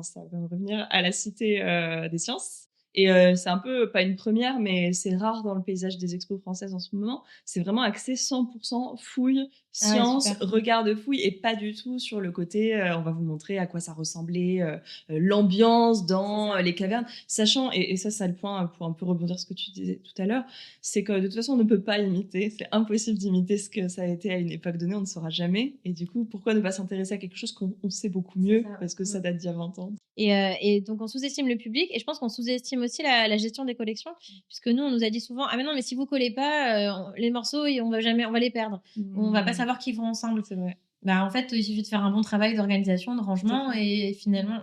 ça va me revenir, à la Cité des Sciences. Et c'est un peu, pas une première, mais c'est rare dans le paysage des expos françaises en ce moment. C'est vraiment axé 100% fouille, science, regard de fouille, et pas du tout sur le côté, on va vous montrer à quoi ça ressemblait, l'ambiance dans les cavernes. Sachant, et ça, c'est le point pour un peu rebondir sur ce que tu disais tout à l'heure, c'est que de toute façon, on ne peut pas imiter. C'est impossible d'imiter ce que ça a été à une époque donnée, on ne saura jamais. Et du coup, pourquoi ne pas s'intéresser à quelque chose qu'on sait beaucoup mieux, parce que ça date d'il y a 20 ans. Et donc, on sous-estime le public, et je pense qu'on sous-estime aussi la gestion des collections, puisque nous, on nous a dit souvent, mais non, mais si vous collez pas, les morceaux, on va les perdre. On va pas savoir qu'ils vont ensemble. C'est vrai. En fait, il suffit de faire un bon travail d'organisation, de rangement, et finalement,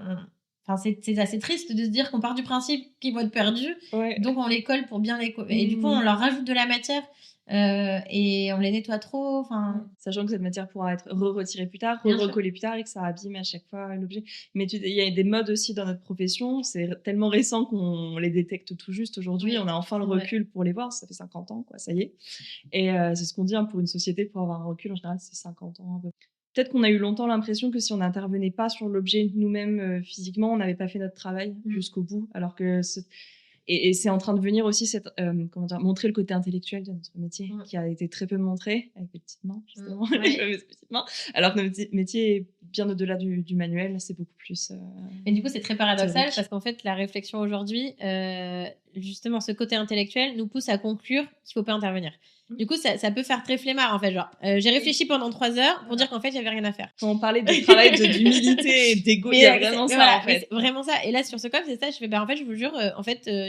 c'est assez triste de se dire qu'on part du principe qu'ils vont être perdus, donc on les colle pour bien les coller. Et du coup, on leur rajoute de la matière et on les nettoie trop. Sachant que cette matière pourra être retirée plus tard, Bien sûr. recollée plus tard et que ça abîme à chaque fois l'objet. Mais il y a des modes aussi dans notre profession. C'est tellement récent qu'on les détecte tout juste aujourd'hui. Oui, on a enfin le c'est vrai. recul pour les voir. Ça fait 50 ans, quoi, ça y est. Et c'est ce qu'on dit pour une société, pour avoir un recul, en général, c'est 50 ans. Un peu. Peut-être qu'on a eu longtemps l'impression que si on n'intervenait pas sur l'objet nous-mêmes physiquement, on n'avait pas fait notre travail jusqu'au bout. Alors que et c'est en train de venir aussi montrer le côté intellectuel de notre métier, qui a été très peu montré avec les petites mains, justement, les fameuses petites mains. Alors que notre métier est bien au-delà du manuel, c'est beaucoup plus. Et du coup, c'est très paradoxal théorique. parce qu'en fait, la réflexion aujourd'hui, justement, ce côté intellectuel nous pousse à conclure qu'il ne faut pas intervenir. Du coup, ça peut faire très flemmard, en fait. Genre, j'ai réfléchi pendant 3 heures pour dire qu'en fait, il n'y avait rien à faire. Quand on parlait de travail d'humilité et d'ego, il y a vraiment ça, voilà, en fait. C'est vraiment ça. Et là, sur ce COP, c'est ça. Je fais, en fait, je vous jure,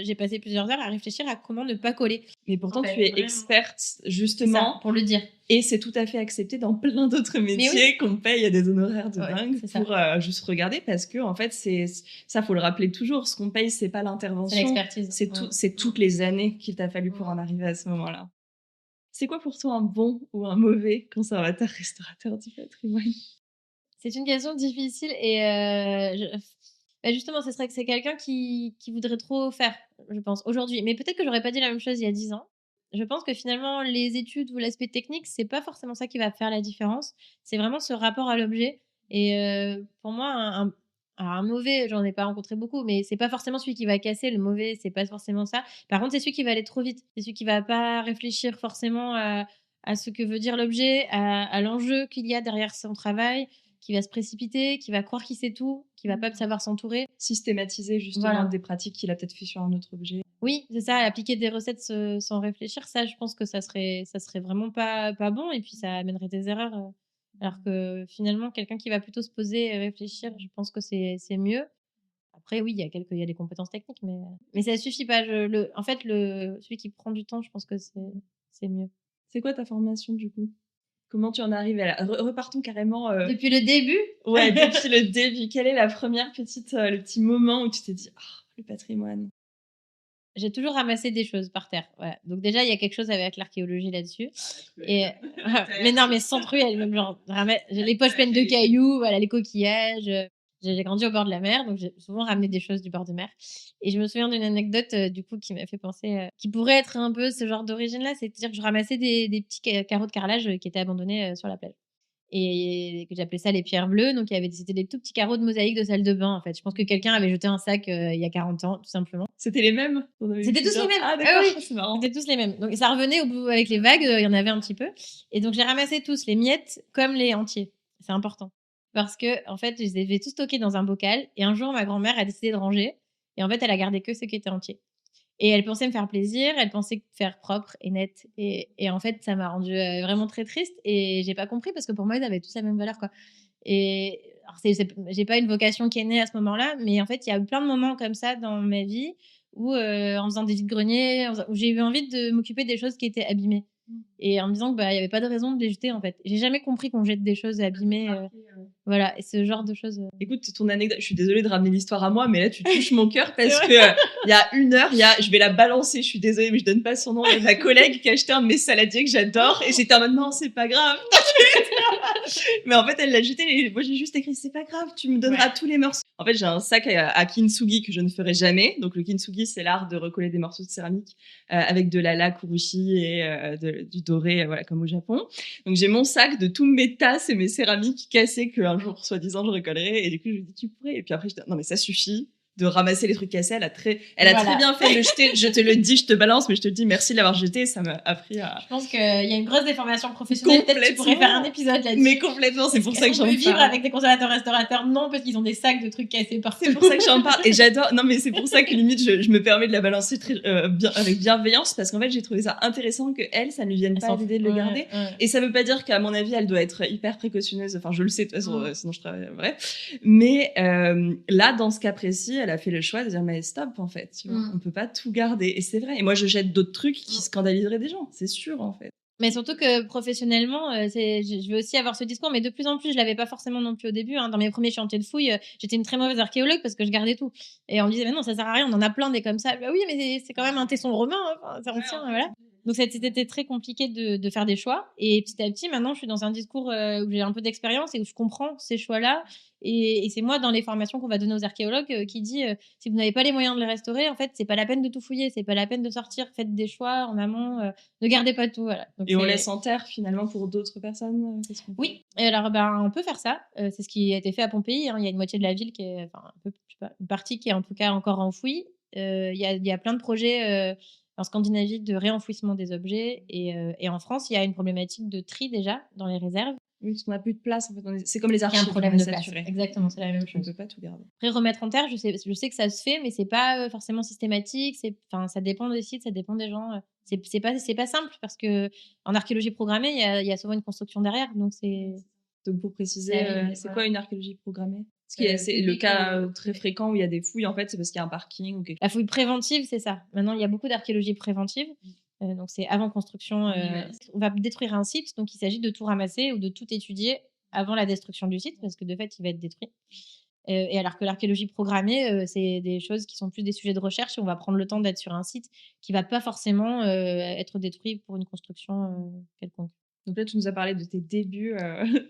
j'ai passé plusieurs heures à réfléchir à comment ne pas coller. Mais pourtant, En fait, tu es vraiment. experte, justement. Ça, pour le dire. Et c'est tout à fait accepté dans plein d'autres métiers qu'on paye à des honoraires de dingue pour juste regarder, parce que en fait, ça faut le rappeler toujours. Ce qu'on paye, c'est pas l'intervention, c'est l'expertise. C'est toutes les années qu'il t'a fallu pour en arriver à ce moment-là. C'est quoi pour toi un bon ou un mauvais conservateur restaurateur du patrimoine? C'est une question difficile et justement, ce serait que c'est quelqu'un qui voudrait trop faire, je pense, aujourd'hui. Mais peut-être que j'aurais pas dit la même chose il y a 10 ans. Je pense que finalement, les études ou l'aspect technique, c'est pas forcément ça qui va faire la différence. C'est vraiment ce rapport à l'objet. Et pour moi, un mauvais, j'en ai pas rencontré beaucoup, mais c'est pas forcément celui qui va casser. Le mauvais, c'est pas forcément ça. Par contre, c'est celui qui va aller trop vite. C'est celui qui va pas réfléchir forcément à ce que veut dire l'objet, à l'enjeu qu'il y a derrière son travail, qui va se précipiter, qui va croire qu'il sait tout, qui va pas savoir s'entourer. Systématiser justement des pratiques qu'il a peut-être fait sur un autre objet. Oui, c'est ça, appliquer des recettes sans réfléchir, ça, je pense que ça serait vraiment pas bon, et puis ça amènerait des erreurs. Alors que finalement, quelqu'un qui va plutôt se poser et réfléchir, je pense que c'est mieux. Après, oui, il y a des compétences techniques, mais ça suffit pas. En fait, celui qui prend du temps, je pense que c'est mieux. C'est quoi ta formation, du coup? Comment tu en arrives à là? Repartons carrément. Depuis le début? Ouais, depuis le début. Quelle est la première le petit moment où tu t'es dit, le patrimoine? J'ai toujours ramassé des choses par terre. Voilà. Donc déjà, il y a quelque chose avec l'archéologie là-dessus. Mais non, mais sans truelle, même genre, j'ai les poches pleines de cailloux, voilà, les coquillages. J'ai grandi au bord de la mer, donc j'ai souvent ramené des choses du bord de mer. Et je me souviens d'une anecdote, du coup, qui m'a fait penser, qui pourrait être un peu ce genre d'origine-là, c'est-à-dire que je ramassais des petits carreaux de carrelage qui étaient abandonnés sur la plage. Et que j'appelais ça les pierres bleues. Donc, c'était des tout petits carreaux de mosaïque de salle de bain, en fait. Je pense que quelqu'un avait jeté un sac il y a 40 ans, tout simplement. C'était les mêmes? C'était tous les mêmes. Ah, d'accord, c'est marrant. C'était tous les mêmes. Donc, ça revenait au bout avec les vagues, il y en avait un petit peu. Et donc, j'ai ramassé tous, les miettes comme les entiers. C'est important. Parce que, en fait, je les avais tous stockés dans un bocal. Et un jour, ma grand-mère a décidé de ranger. Et en fait, elle a gardé que ceux qui étaient entiers. Et elle pensait me faire plaisir, elle pensait faire propre et net. Et en fait, ça m'a rendue vraiment très triste. Et j'ai pas compris parce que pour moi, ils avaient tous la même valeur, quoi. Et alors, j'ai pas une vocation qui est née à ce moment-là, mais en fait, il y a eu plein de moments comme ça dans ma vie où, en faisant des vides-greniers, où j'ai eu envie de m'occuper des choses qui étaient abîmées. Et en me disant qu'il n'y avait pas de raison de les jeter, en fait. J'ai jamais compris qu'on jette des choses abîmées. Voilà, et ce genre de choses. Écoute, ton anecdote, je suis désolée de ramener l'histoire à moi, mais là, tu touches mon cœur parce que il y a 1 heure, je vais la balancer, je suis désolée, mais je donne pas son nom. Il y a ma collègue qui a acheté un de mes saladiers que j'adore et j'étais en mode non, c'est pas grave. Mais en fait, elle l'a jeté et moi, j'ai juste écrit c'est pas grave, tu me donneras tous les morceaux. En fait, j'ai un sac à kintsugi que je ne ferai jamais. Donc, le kintsugi, c'est l'art de recoller des morceaux de céramique avec de la laque urushi et du doré, voilà, comme au Japon. Donc, j'ai mon sac de tous mes tasses et mes céramiques cassées qu'un jour, soi-disant, je recollerai. Et du coup, je lui dis, tu pourrais. Et puis après, je dis, non, mais ça suffit de ramasser les trucs cassés. Elle a très bien fait de le jeter. Je te le dis, je te balance, mais je te le dis, merci de l'avoir jeté. Ça m'a appris à... Je pense qu'il y a une grosse déformation professionnelle. Peut-être que tu pourrais faire un épisode là-dessus. Mais complètement, c'est pour ça que j'en parle. On peut vivre avec des conservateurs-restaurateurs? Non, parce qu'ils ont des sacs de trucs cassés partout. C'est pour ça que j'en parle. Et j'adore. Non, mais c'est pour ça que limite, je me permets de la balancer avec bienveillance, parce qu'en fait, j'ai trouvé ça intéressant que elle, ça ne lui vienne pas l'idée de le garder. Et ça veut pas dire qu'à mon avis, elle doit être hyper précautionneuse. Enfin, je le sais de toute façon, sinon je travaille. Bref. Mais là, dans ce cas précis, elle a fait le choix de dire mais stop, en fait. Tu vois, on peut pas tout garder. Et c'est vrai. Et moi, je jette d'autres trucs qui scandaliseraient des gens. C'est sûr, en fait. Mais surtout que professionnellement, je veux aussi avoir ce discours, mais de plus en plus, je l'avais pas forcément non plus au début. Dans mes premiers chantiers de fouilles, j'étais une très mauvaise archéologue parce que je gardais tout. Et on me disait, mais non, ça sert à rien, on en a plein des comme ça. Bah oui, mais c'est quand même un tesson romain, c'est ancien, voilà. Donc c'était très compliqué de faire des choix. Et petit à petit, maintenant, je suis dans un discours où j'ai un peu d'expérience et où je comprends ces choix-là. Et c'est moi, dans les formations qu'on va donner aux archéologues, qui dit si vous n'avez pas les moyens de les restaurer, en fait, c'est pas la peine de tout fouiller, c'est pas la peine de sortir, faites des choix en amont, ne gardez pas tout. Voilà. Donc, Et on laisse en terre finalement pour d'autres personnes. Qu'est-ce qu'on fait? Oui, et alors on peut faire ça. C'est ce qui a été fait à Pompéi. Hein. Il y a une moitié de la ville qui est, enfin, un peu, je sais pas, une partie qui est en tout cas encore enfouie. Il y a plein de projets en Scandinavie de réenfouissement des objets. Et en France, il y a une problématique de tri déjà dans les réserves. Oui, parce qu'on n'a plus de place. En fait, c'est comme les Il y a archives. un problème de place. saturées. Exactement, c'est la même On ne chose. peut pas tout garder. Après, remettre en terre, je sais que ça se fait, mais c'est pas forcément systématique. Ça dépend des sites, ça dépend des gens. C'est pas simple parce que en archéologie programmée, il y a souvent une construction derrière. Donc pour préciser, c'est quoi une archéologie programmée? Parce que c'est le cas très fréquent où il y a des fouilles, en fait, c'est parce qu'il y a un parking ou quelque chose. La fouille préventive, c'est ça. Maintenant, il y a beaucoup d'archéologie préventive. Donc, c'est avant construction. On va détruire un site, donc il s'agit de tout ramasser ou de tout étudier avant la destruction du site, parce que de fait, il va être détruit. Et alors que l'archéologie programmée, c'est des choses qui sont plus des sujets de recherche et on va prendre le temps d'être sur un site qui va pas forcément être détruit pour une construction quelconque. Donc là, tu nous as parlé de tes débuts,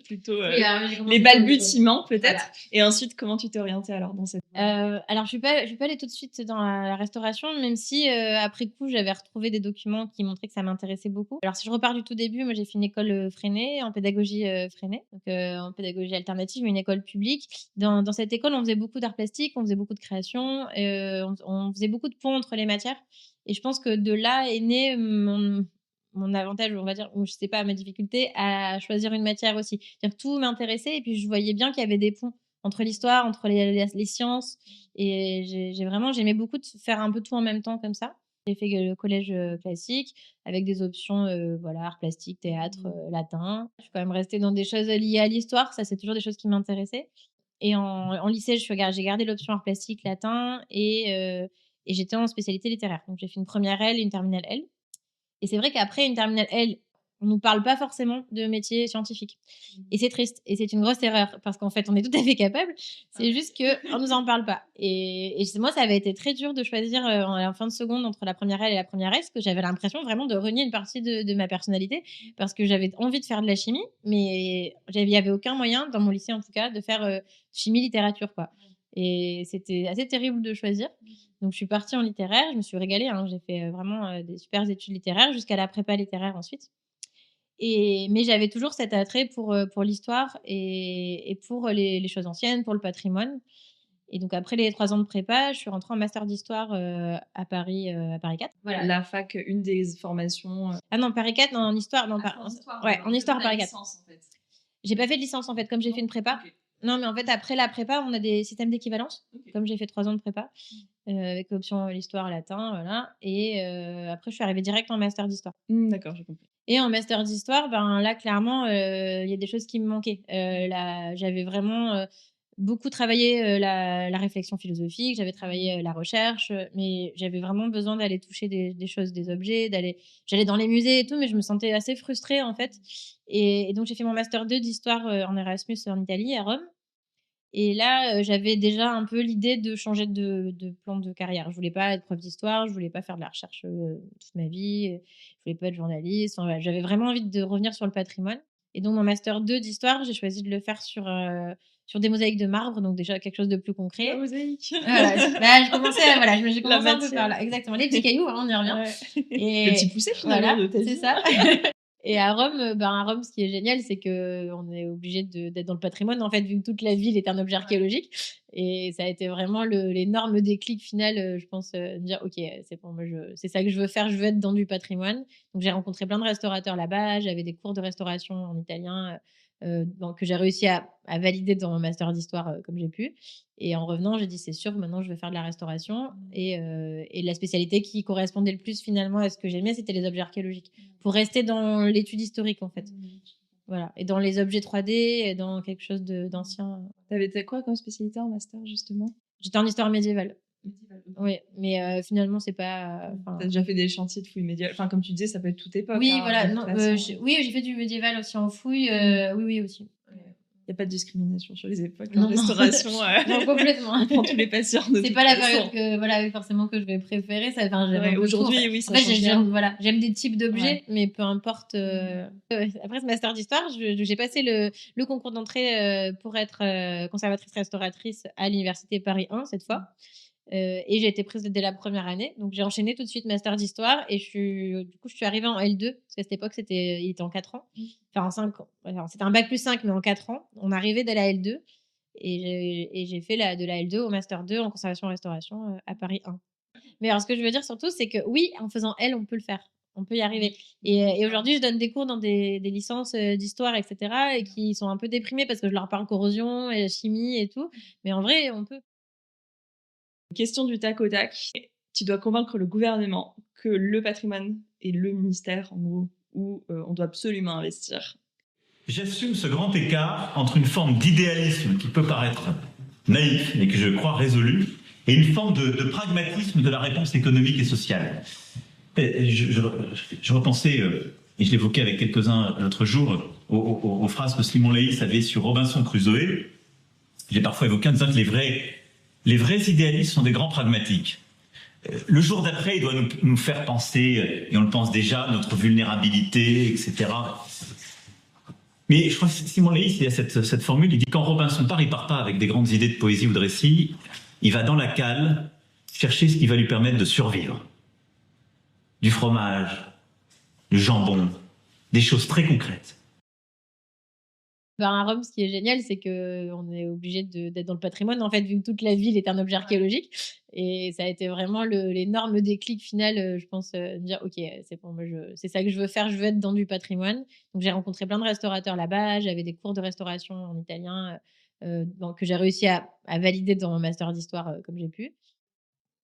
plutôt Oui, les balbutiements peut-être. Voilà. Et ensuite, comment tu t'es orientée alors dans cette alors, je suis pas allée tout de suite dans la restauration, même si après coup, j'avais retrouvé des documents qui montraient que ça m'intéressait beaucoup. Alors, si je repars du tout début, moi, j'ai fait une école Freinet, en pédagogie Freinet, donc en pédagogie alternative, mais une école publique. Dans cette école, on faisait beaucoup d'art plastique, on faisait beaucoup de création, on faisait beaucoup de ponts entre les matières. Et je pense que de là est né mon avantage, on va dire, ou je sais pas, ma difficulté à choisir une matière aussi. C'est-à-dire que tout m'intéressait et puis je voyais bien qu'il y avait des ponts entre l'histoire, entre les sciences. Et j'aimais beaucoup de faire un peu tout en même temps comme ça. J'ai fait le collège classique avec des options, voilà, art plastique, théâtre, latin. Je suis quand même restée dans des choses liées à l'histoire. Ça, c'est toujours des choses qui m'intéressaient. Et en lycée, j'ai gardé l'option art plastique, latin et j'étais en spécialité littéraire. Donc, j'ai fait une première L et une terminale L. Et c'est vrai qu'après une terminale L, on nous parle pas forcément de métier scientifique. Et c'est triste. Et c'est une grosse erreur parce qu'en fait, on est tout à fait capable. C'est juste qu'on nous en parle pas. Et moi, ça avait été très dur de choisir en fin de seconde entre la première L et la première S, parce que j'avais l'impression vraiment de renier une partie de ma personnalité parce que j'avais envie de faire de la chimie, mais il y avait aucun moyen, dans mon lycée en tout cas, de faire chimie littérature, quoi. Et c'était assez terrible de choisir. Donc, je suis partie en littéraire. Je me suis régalée. Hein. J'ai fait vraiment des super études littéraires jusqu'à la prépa littéraire ensuite. Mais j'avais toujours cet attrait pour l'histoire et pour les choses anciennes, pour le patrimoine. Et donc, après les 3 ans de prépa, je suis rentrée en master d'histoire à Paris 4. Voilà. La fac, une des formations. Ah non, Paris 4, non, en histoire. Non, en histoire. Ouais, en histoire à Paris 4. Licence, en fait. J'ai pas fait de licence en fait, comme j'ai fait une prépa. Okay. Non, mais en fait, après la prépa, on a des systèmes d'équivalence, comme j'ai fait 3 ans de prépa, avec l'option l'histoire, latin, voilà. Et après, je suis arrivée direct en master d'histoire. D'accord, j'ai compris. Et en master d'histoire, là, clairement, il y a des choses qui me manquaient. J'avais vraiment beaucoup travaillé la réflexion philosophique, j'avais travaillé la recherche, mais j'avais vraiment besoin d'aller toucher des choses, des objets, j'allais dans les musées et tout, mais je me sentais assez frustrée en fait. Et donc j'ai fait mon master 2 d'histoire en Erasmus en Italie, à Rome. Et là, j'avais déjà un peu l'idée de changer de plan de carrière. Je voulais pas être prof d'histoire, je voulais pas faire de la recherche toute ma vie, je voulais pas être journaliste. Enfin, voilà, j'avais vraiment envie de revenir sur le patrimoine. Et donc, mon master 2 d'histoire, j'ai choisi de le faire sur des mosaïques de marbre, donc déjà quelque chose de plus concret. La mosaïque. Voilà, je commençais j'ai commencé un peu par là. Exactement, les petits cailloux, hein, on y revient. Ouais. Et le petit poussé finalement voilà, de ta vie. C'est ça. Et à Rome, ce qui est génial, c'est qu'on est obligé d'être dans le patrimoine, en fait, vu que toute la ville est un objet archéologique. Et ça a été vraiment l'énorme déclic final, je pense, de dire, OK, c'est bon, moi, c'est ça que je veux faire, je veux être dans du patrimoine. Donc, j'ai rencontré plein de restaurateurs là-bas, j'avais des cours de restauration en italien que j'ai réussi à valider dans mon master d'histoire comme j'ai pu. Et en revenant, j'ai dit, c'est sûr, maintenant, je vais faire de la restauration. Et la spécialité qui correspondait le plus finalement à ce que j'aimais, c'était les objets archéologiques. Pour rester dans l'étude historique, en fait. Voilà. Et dans les objets 3D, dans quelque chose d'ancien. T'avais quoi comme spécialité en master, justement? J'étais en histoire médiévale. Oui, mais finalement, c'est pas. T'as déjà fait des chantiers de fouilles médiévales. Enfin, comme tu disais, ça peut être toute époque. Oui, hein, voilà. Oui, j'ai fait du médiéval aussi en fouille. Oui, aussi. n'y a pas de discrimination sur les époques Non, en restauration. Non, complètement. On prend tous les patients. C'est pas la période que forcément que je vais préférer. Ça, enfin, Ouais, aujourd'hui, oui, ça en fait, change bien. j'aime des types d'objets, mais peu importe. Après ce master d'histoire, j'ai passé le concours d'entrée pour être conservatrice restauratrice à l'université Paris 1 cette fois. Et j'ai été prise dès la première année. Donc, j'ai enchaîné tout de suite master d'histoire et je suis arrivée en L2 parce qu'à cette époque, il était en 4 ans. Enfin, en 5 ans. Enfin, c'était un bac plus 5, mais en 4 ans. On arrivait dès la L2 et j'ai fait de la L2 au master 2 en conservation-restauration à Paris 1. Mais alors, ce que je veux dire surtout, c'est que oui, en faisant L, on peut le faire. On peut y arriver. Et aujourd'hui, je donne des cours dans des licences d'histoire, etc. et qui sont un peu déprimés parce que je leur parle corrosion et chimie et tout. Mais en vrai, on peut. Question du tac au tac. Tu dois convaincre le gouvernement que le patrimoine est le ministère, en gros, où on doit absolument investir. J'assume ce grand écart entre une forme d'idéalisme qui peut paraître naïf, mais que je crois résolu, et une forme de pragmatisme de la réponse économique et sociale. Je repensais, et je l'évoquais avec quelques-uns l'autre jour, aux phrases que Simon Leys avait sur Robinson Crusoe. J'ai parfois évoqué en disant que les vrais idéalistes sont des grands pragmatiques. Le jour d'après, il doit nous faire penser, et on le pense déjà, notre vulnérabilité, etc. Mais je crois que Simon Leys, il y a cette formule, il dit quand Robinson part, il part pas avec des grandes idées de poésie ou de récit, il va dans la cale chercher ce qui va lui permettre de survivre. Du fromage, du jambon, des choses très concrètes. À Rome, ce qui est génial, c'est qu'on est obligé d'être dans le patrimoine, en fait, vu que toute la ville est un objet archéologique. Et ça a été vraiment l'énorme déclic final, je pense, de dire, OK, c'est bon, moi, c'est ça que je veux faire, je veux être dans du patrimoine. Donc, j'ai rencontré plein de restaurateurs là-bas, j'avais des cours de restauration en italien que j'ai réussi à valider dans mon master d'histoire comme j'ai pu.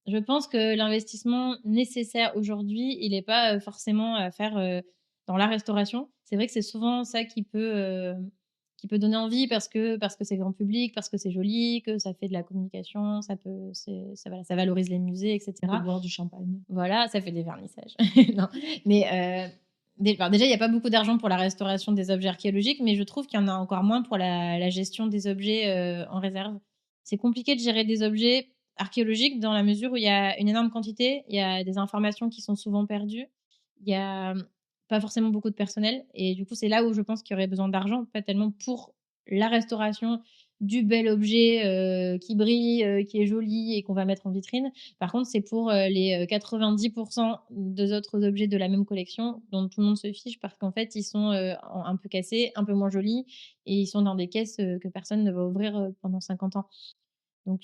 Je pense que l'investissement nécessaire aujourd'hui, il n'est pas forcément à faire dans la restauration. C'est vrai que c'est souvent ça qui peut donner envie parce que c'est grand public, parce que c'est joli, que ça fait de la communication, ça valorise les musées, etc. De boire du champagne. Voilà, ça fait des vernissages. Non, mais déjà, il n'y a pas beaucoup d'argent pour la restauration des objets archéologiques, mais je trouve qu'il y en a encore moins pour la gestion des objets en réserve. C'est compliqué de gérer des objets archéologiques dans la mesure où il y a une énorme quantité, il y a des informations qui sont souvent perdues, il y a pas forcément beaucoup de personnel. Et du coup, c'est là où je pense qu'il y aurait besoin d'argent, pas tellement pour la restauration du bel objet qui brille, qui est joli et qu'on va mettre en vitrine. Par contre, c'est pour les 90% des autres objets de la même collection dont tout le monde se fiche parce qu'en fait, ils sont un peu cassés, un peu moins jolis et ils sont dans des caisses que personne ne va ouvrir pendant 50 ans. Donc,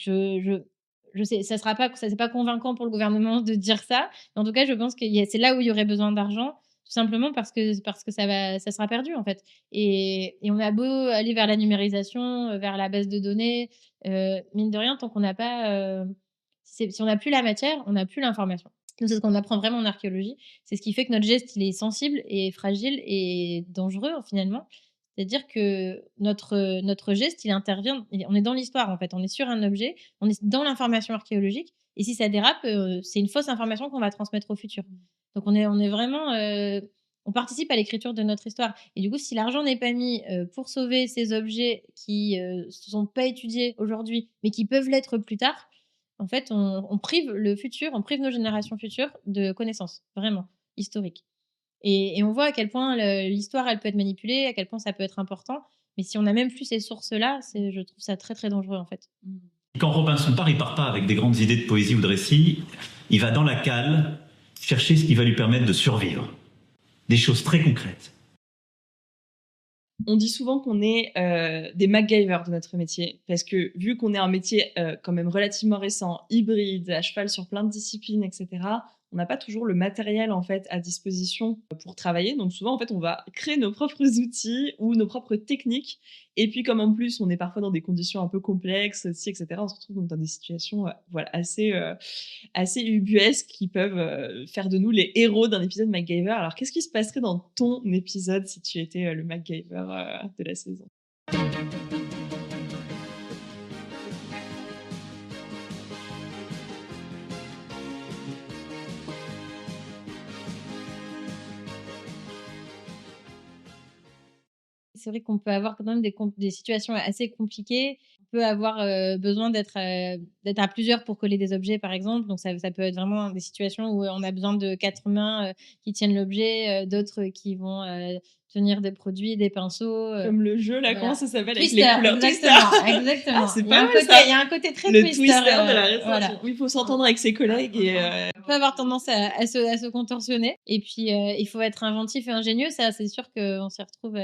je sais, ça c'est pas convaincant pour le gouvernement de dire ça. Mais en tout cas, je pense que c'est là où il y aurait besoin d'argent, tout simplement parce que ça sera perdu en fait. Et on a beau aller vers la numérisation, vers la base de données, mine de rien, tant qu'on n'a pas, si on n'a plus la matière, on n'a plus l'information. Nous, c'est ce qu'on apprend vraiment en archéologie. C'est ce qui fait que notre geste, il est sensible et fragile et dangereux finalement. C'est-à-dire que notre geste, il intervient, on est dans l'histoire en fait, on est sur un objet, on est dans l'information archéologique et si ça dérape, c'est une fausse information qu'on va transmettre au futur. Donc on est vraiment, on participe à l'écriture de notre histoire et du coup, si l'argent n'est pas mis, pour sauver ces objets qui, sont pas étudiés aujourd'hui, mais qui peuvent l'être plus tard, en fait, on prive le futur, on prive nos générations futures de connaissances, vraiment, historiques. Et on voit à quel point l'histoire, elle peut être manipulée, à quel point ça peut être important. Mais si on n'a même plus ces sources-là, je trouve ça très, très dangereux, en fait. Quand Robinson part, il part pas avec des grandes idées de poésie ou de récit, il va dans la cale chercher ce qui va lui permettre de survivre. Des choses très concrètes. On dit souvent qu'on est des MacGyver de notre métier, parce que vu qu'on est un métier quand même relativement récent, hybride, à cheval sur plein de disciplines, etc., on n'a pas toujours le matériel en fait à disposition pour travailler. Donc souvent en fait on va créer nos propres outils ou nos propres techniques. Et puis comme en plus on est parfois dans des conditions un peu complexes aussi, etc., on se retrouve donc dans des situations assez ubuesques qui peuvent faire de nous les héros d'un épisode MacGyver. Alors qu'est-ce qui se passerait dans ton épisode si tu étais le MacGyver de la saison? c'est vrai qu'on peut avoir quand même des situations assez compliquées. On peut avoir besoin d'être à plusieurs pour coller des objets, par exemple. Donc, ça peut être vraiment des situations où on a besoin de 4 mains qui tiennent l'objet, d'autres qui vont tenir des produits, des pinceaux. Comme le jeu, là, voilà. comment ça s'appelle Twister, avec les couleurs exactement. Ah, c'est Il y a pas un mal, côté, ça. il y a un côté très Le Twister. Twister de la restauration. Voilà. Oui, il faut s'entendre avec ses collègues et On peut avoir tendance à se contorsionner. Et puis, il faut être inventif et ingénieux. Ça, c'est sûr qu'on s'y retrouve.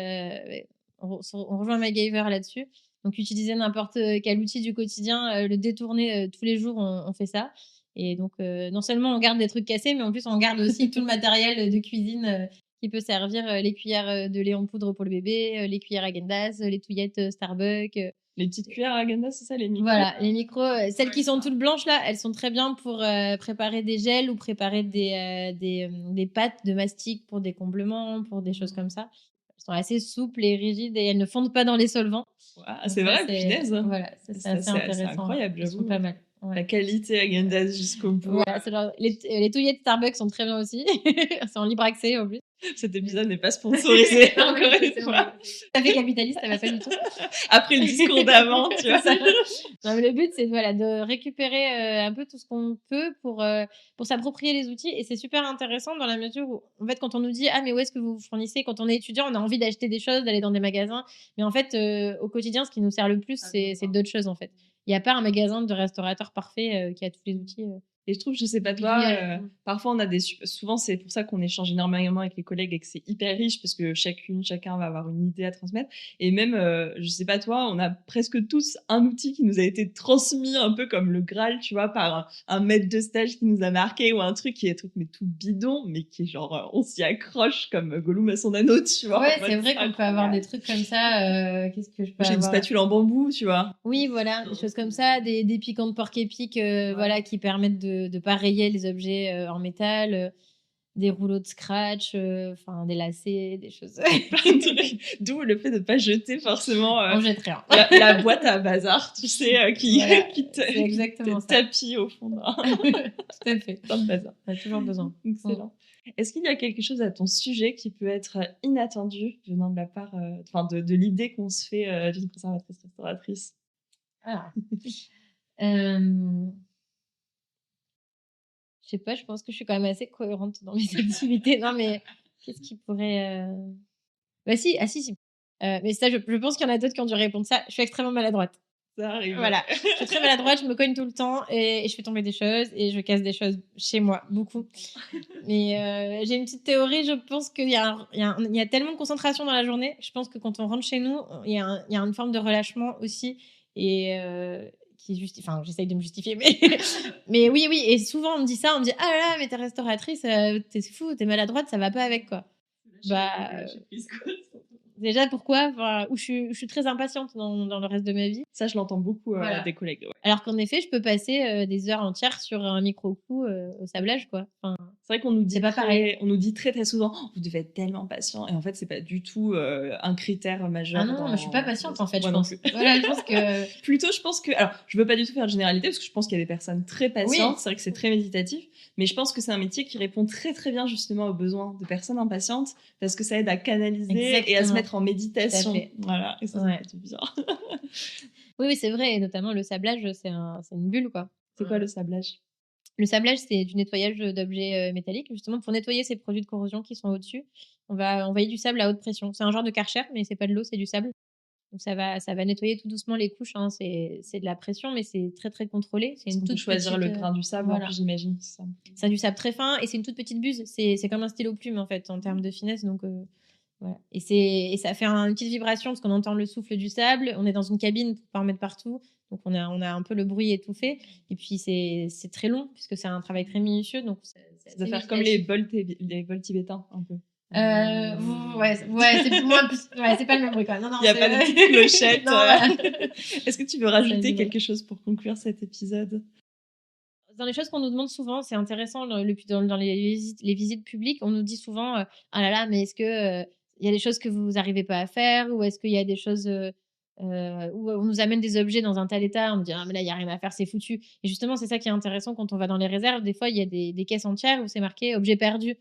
On rejoint MacGyver là-dessus. Donc, utiliser n'importe quel outil du quotidien, le détourner tous les jours, on fait ça. Et donc, non seulement on garde des trucs cassés, mais en plus, on garde aussi tout le matériel de cuisine qui peut servir, les cuillères de lait en poudre pour le bébé, les cuillères Häagen-Dazs, les touillettes Starbucks. les petites cuillères à Häagen-Dazs, c'est ça, les micros. Voilà, les micros, celles qui sont toutes blanches là, elles sont très bien pour préparer des gels ou préparer des pâtes de mastic pour des comblements, pour des choses comme ça. Elles sont assez souples et rigides et elles ne fondent pas dans les solvants. Ah, c'est vrai, punaise. Voilà, c'est assez intéressant. C'est incroyable, Elles sont j'avoue. pas mal. Ouais. La qualité Häagen-Dazs jusqu'au bout. Voilà, c'est genre, les touillettes Starbucks sont très bien aussi. C'est en libre accès en plus. Cet épisode n'est pas sponsorisé, Non, encore mais une c'est fois. Ça fait capitaliste, ça va pas du tout. Après le discours d'avant, tu vois. C'est ça. Non, mais le but, c'est voilà, de récupérer un peu tout ce qu'on peut pour s'approprier les outils. Et c'est super intéressant dans la mesure où, en fait, quand on nous dit ah, mais où est-ce que vous vous fournissez? Quand on est étudiant, on a envie d'acheter des choses, d'aller dans des magasins. Mais en fait, au quotidien, ce qui nous sert le plus, c'est d'autres choses, en fait. Il n'y a pas un magasin de restaurateur parfait qui a tous les outils. Et je trouve, je sais pas toi, parfois on a souvent c'est pour ça qu'on échange énormément avec les collègues et que c'est hyper riche parce que chacun va avoir une idée à transmettre. Et même, je sais pas toi, on a presque tous un outil qui nous a été transmis un peu comme le Graal, tu vois, par un maître de stage qui nous a marqué ou un truc qui est mais tout bidon, mais qui est genre, on s'y accroche comme Gollum à son anneau, tu vois. Ouais, c'est vrai qu'on peut avoir des trucs comme ça. Qu'est-ce que je peux avoir? J'ai une spatule en bambou, tu vois. Oui, voilà, des choses comme ça, des piquants de porc épic, voilà, qui permettent de pas rayer les objets en métal, des rouleaux de scratch, enfin des lacets, des choses. Plein de trucs. D'où le fait de pas jeter forcément On jette rien. la boîte à bazar, tu sais, qui, Voilà, qui te, c'est exactement te ça. tapis au fond d'un Tout à fait. plein de bazar. On a toujours besoin. Excellent. Est-ce qu'il y a quelque chose à ton sujet qui peut être inattendu venant de la part, de l'idée qu'on se fait d'une conservatrice restauratrice? Alors, je sais pas, je pense que je suis quand même assez cohérente dans mes activités. Non, mais qu'est-ce qui pourrait. Bah, si, si. Mais ça, je pense qu'il y en a d'autres qui ont dû répondre ça. Je suis extrêmement maladroite. Ça arrive. Voilà. Je suis très maladroite, je me cogne tout le temps et je fais tomber des choses et je casse des choses chez moi, beaucoup. Mais j'ai une petite théorie, je pense qu'il y a tellement de concentration dans la journée. Je pense que quand on rentre chez nous, il y a une forme de relâchement aussi et enfin, j'essaye de me justifier, mais oui, et souvent on me dit ça, on me dit ah là là, mais t'es restauratrice, t'es fou, t'es maladroite, ça va pas avec quoi. Déjà, pourquoi? Enfin, je suis très impatiente dans le reste de ma vie. Ça, je l'entends beaucoup Voilà. des collègues. Ouais. Alors qu'en effet, je peux passer des heures entières sur un micro-coup au sablage, quoi. Enfin, c'est vrai qu'on nous dit c'est pas pareil. On nous dit très souvent, oh, vous devez être tellement patient. Et en fait, c'est pas du tout un critère majeur. Ah non, moi, je suis pas patiente en fait, moi je pense. Voilà, je pense que. Plutôt, je pense que. Alors, je veux pas du tout faire de généralité parce que je pense qu'il y a des personnes très patientes. Oui. C'est vrai que c'est très méditatif. Mais je pense que c'est un métier qui répond très très bien justement aux besoins de personnes impatientes parce que ça aide à canaliser Exactement. et à se mettre en méditation. Voilà, et ça Ouais. fait du bien. Oui, c'est vrai. Et notamment, le sablage, c'est une bulle, quoi. C'est quoi le sablage? Le sablage, c'est du nettoyage d'objets métalliques. Justement, pour nettoyer ces produits de corrosion qui sont au-dessus, on va envoyer du sable à haute pression. C'est un genre de Karcher, mais c'est pas de l'eau, c'est du sable. Donc ça va nettoyer tout doucement les couches. Hein. C'est de la pression, mais c'est très très contrôlé. C'est une toute choisir petite, le grain du sable, voilà. en plus, j'imagine. C'est du sable très fin et c'est une toute petite buse. C'est comme un stylo plume en fait en termes de finesse. Donc voilà. Et ça fait une petite vibration parce qu'on entend le souffle du sable. On est dans une cabine pour pas en mettre partout. Donc on a un peu le bruit étouffé. Et puis c'est très long puisque c'est un travail très minutieux. Donc ça doit faire comme les bols tibétains un peu. Ouais, c'est pas le même bruit quand même. Non, il n'y a pas de petite clochette. Non, voilà. Est-ce que tu veux rajouter quelque chose pour conclure cet épisode? Dans les choses qu'on nous demande souvent, c'est intéressant dans les visites publiques, on nous dit souvent ah là là, mais est-ce que il y a des choses que vous n'arrivez pas à faire ou est-ce qu'il y a des choses où on nous amène des objets dans un tel état, on me dit ah mais là il y a rien à faire, c'est foutu. Et justement c'est ça qui est intéressant quand on va dans les réserves. Des fois il y a des caisses entières où c'est marqué objet perdu.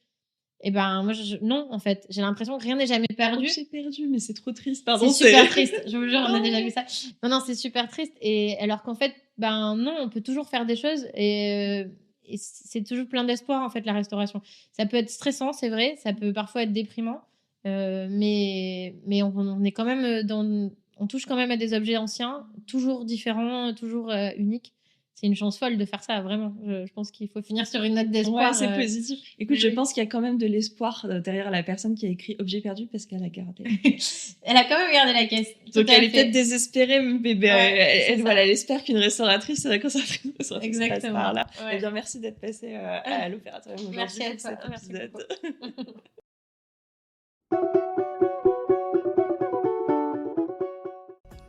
Et ben moi, non, en fait, j'ai l'impression que rien n'est jamais perdu. J'ai perdu, mais c'est trop triste. Pardon, c'est super triste. Je vous jure, on a déjà vu ça. Non, c'est super triste. Et alors qu'en fait, non, on peut toujours faire des choses et c'est toujours plein d'espoir en fait la restauration. Ça peut être stressant, c'est vrai. Ça peut parfois être déprimant, mais on est quand même on touche quand même à des objets anciens, toujours différents, toujours uniques. C'est une chance folle de faire ça, vraiment. Je pense qu'il faut finir sur une note d'espoir. Ouais, c'est positif. Écoute, je pense qu'il y a quand même de l'espoir derrière la personne qui a écrit objet perdu parce qu'elle a gardé. Elle a quand même gardé la caisse. Donc elle est peut-être désespérée, mais elle espère qu'une restauratrice passe par là. Ouais. Eh bien, merci d'être passée à l'opératorium aujourd'hui. Merci à toi. Merci beaucoup.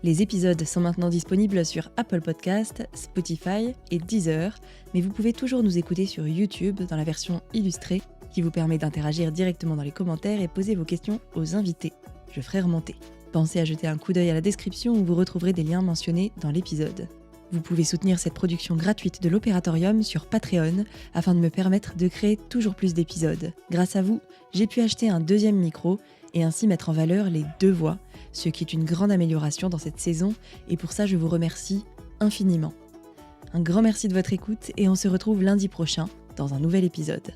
Les épisodes sont maintenant disponibles sur Apple Podcasts, Spotify et Deezer, mais vous pouvez toujours nous écouter sur YouTube dans la version illustrée qui vous permet d'interagir directement dans les commentaires et poser vos questions aux invités. Je ferai remonter. Pensez à jeter un coup d'œil à la description où vous retrouverez des liens mentionnés dans l'épisode. Vous pouvez soutenir cette production gratuite de l'Opératorium sur Patreon afin de me permettre de créer toujours plus d'épisodes. Grâce à vous, j'ai pu acheter un 2e micro et ainsi mettre en valeur les 2 voix, ce qui est une grande amélioration dans cette saison, et pour ça je vous remercie infiniment. Un grand merci de votre écoute et on se retrouve lundi prochain dans un nouvel épisode.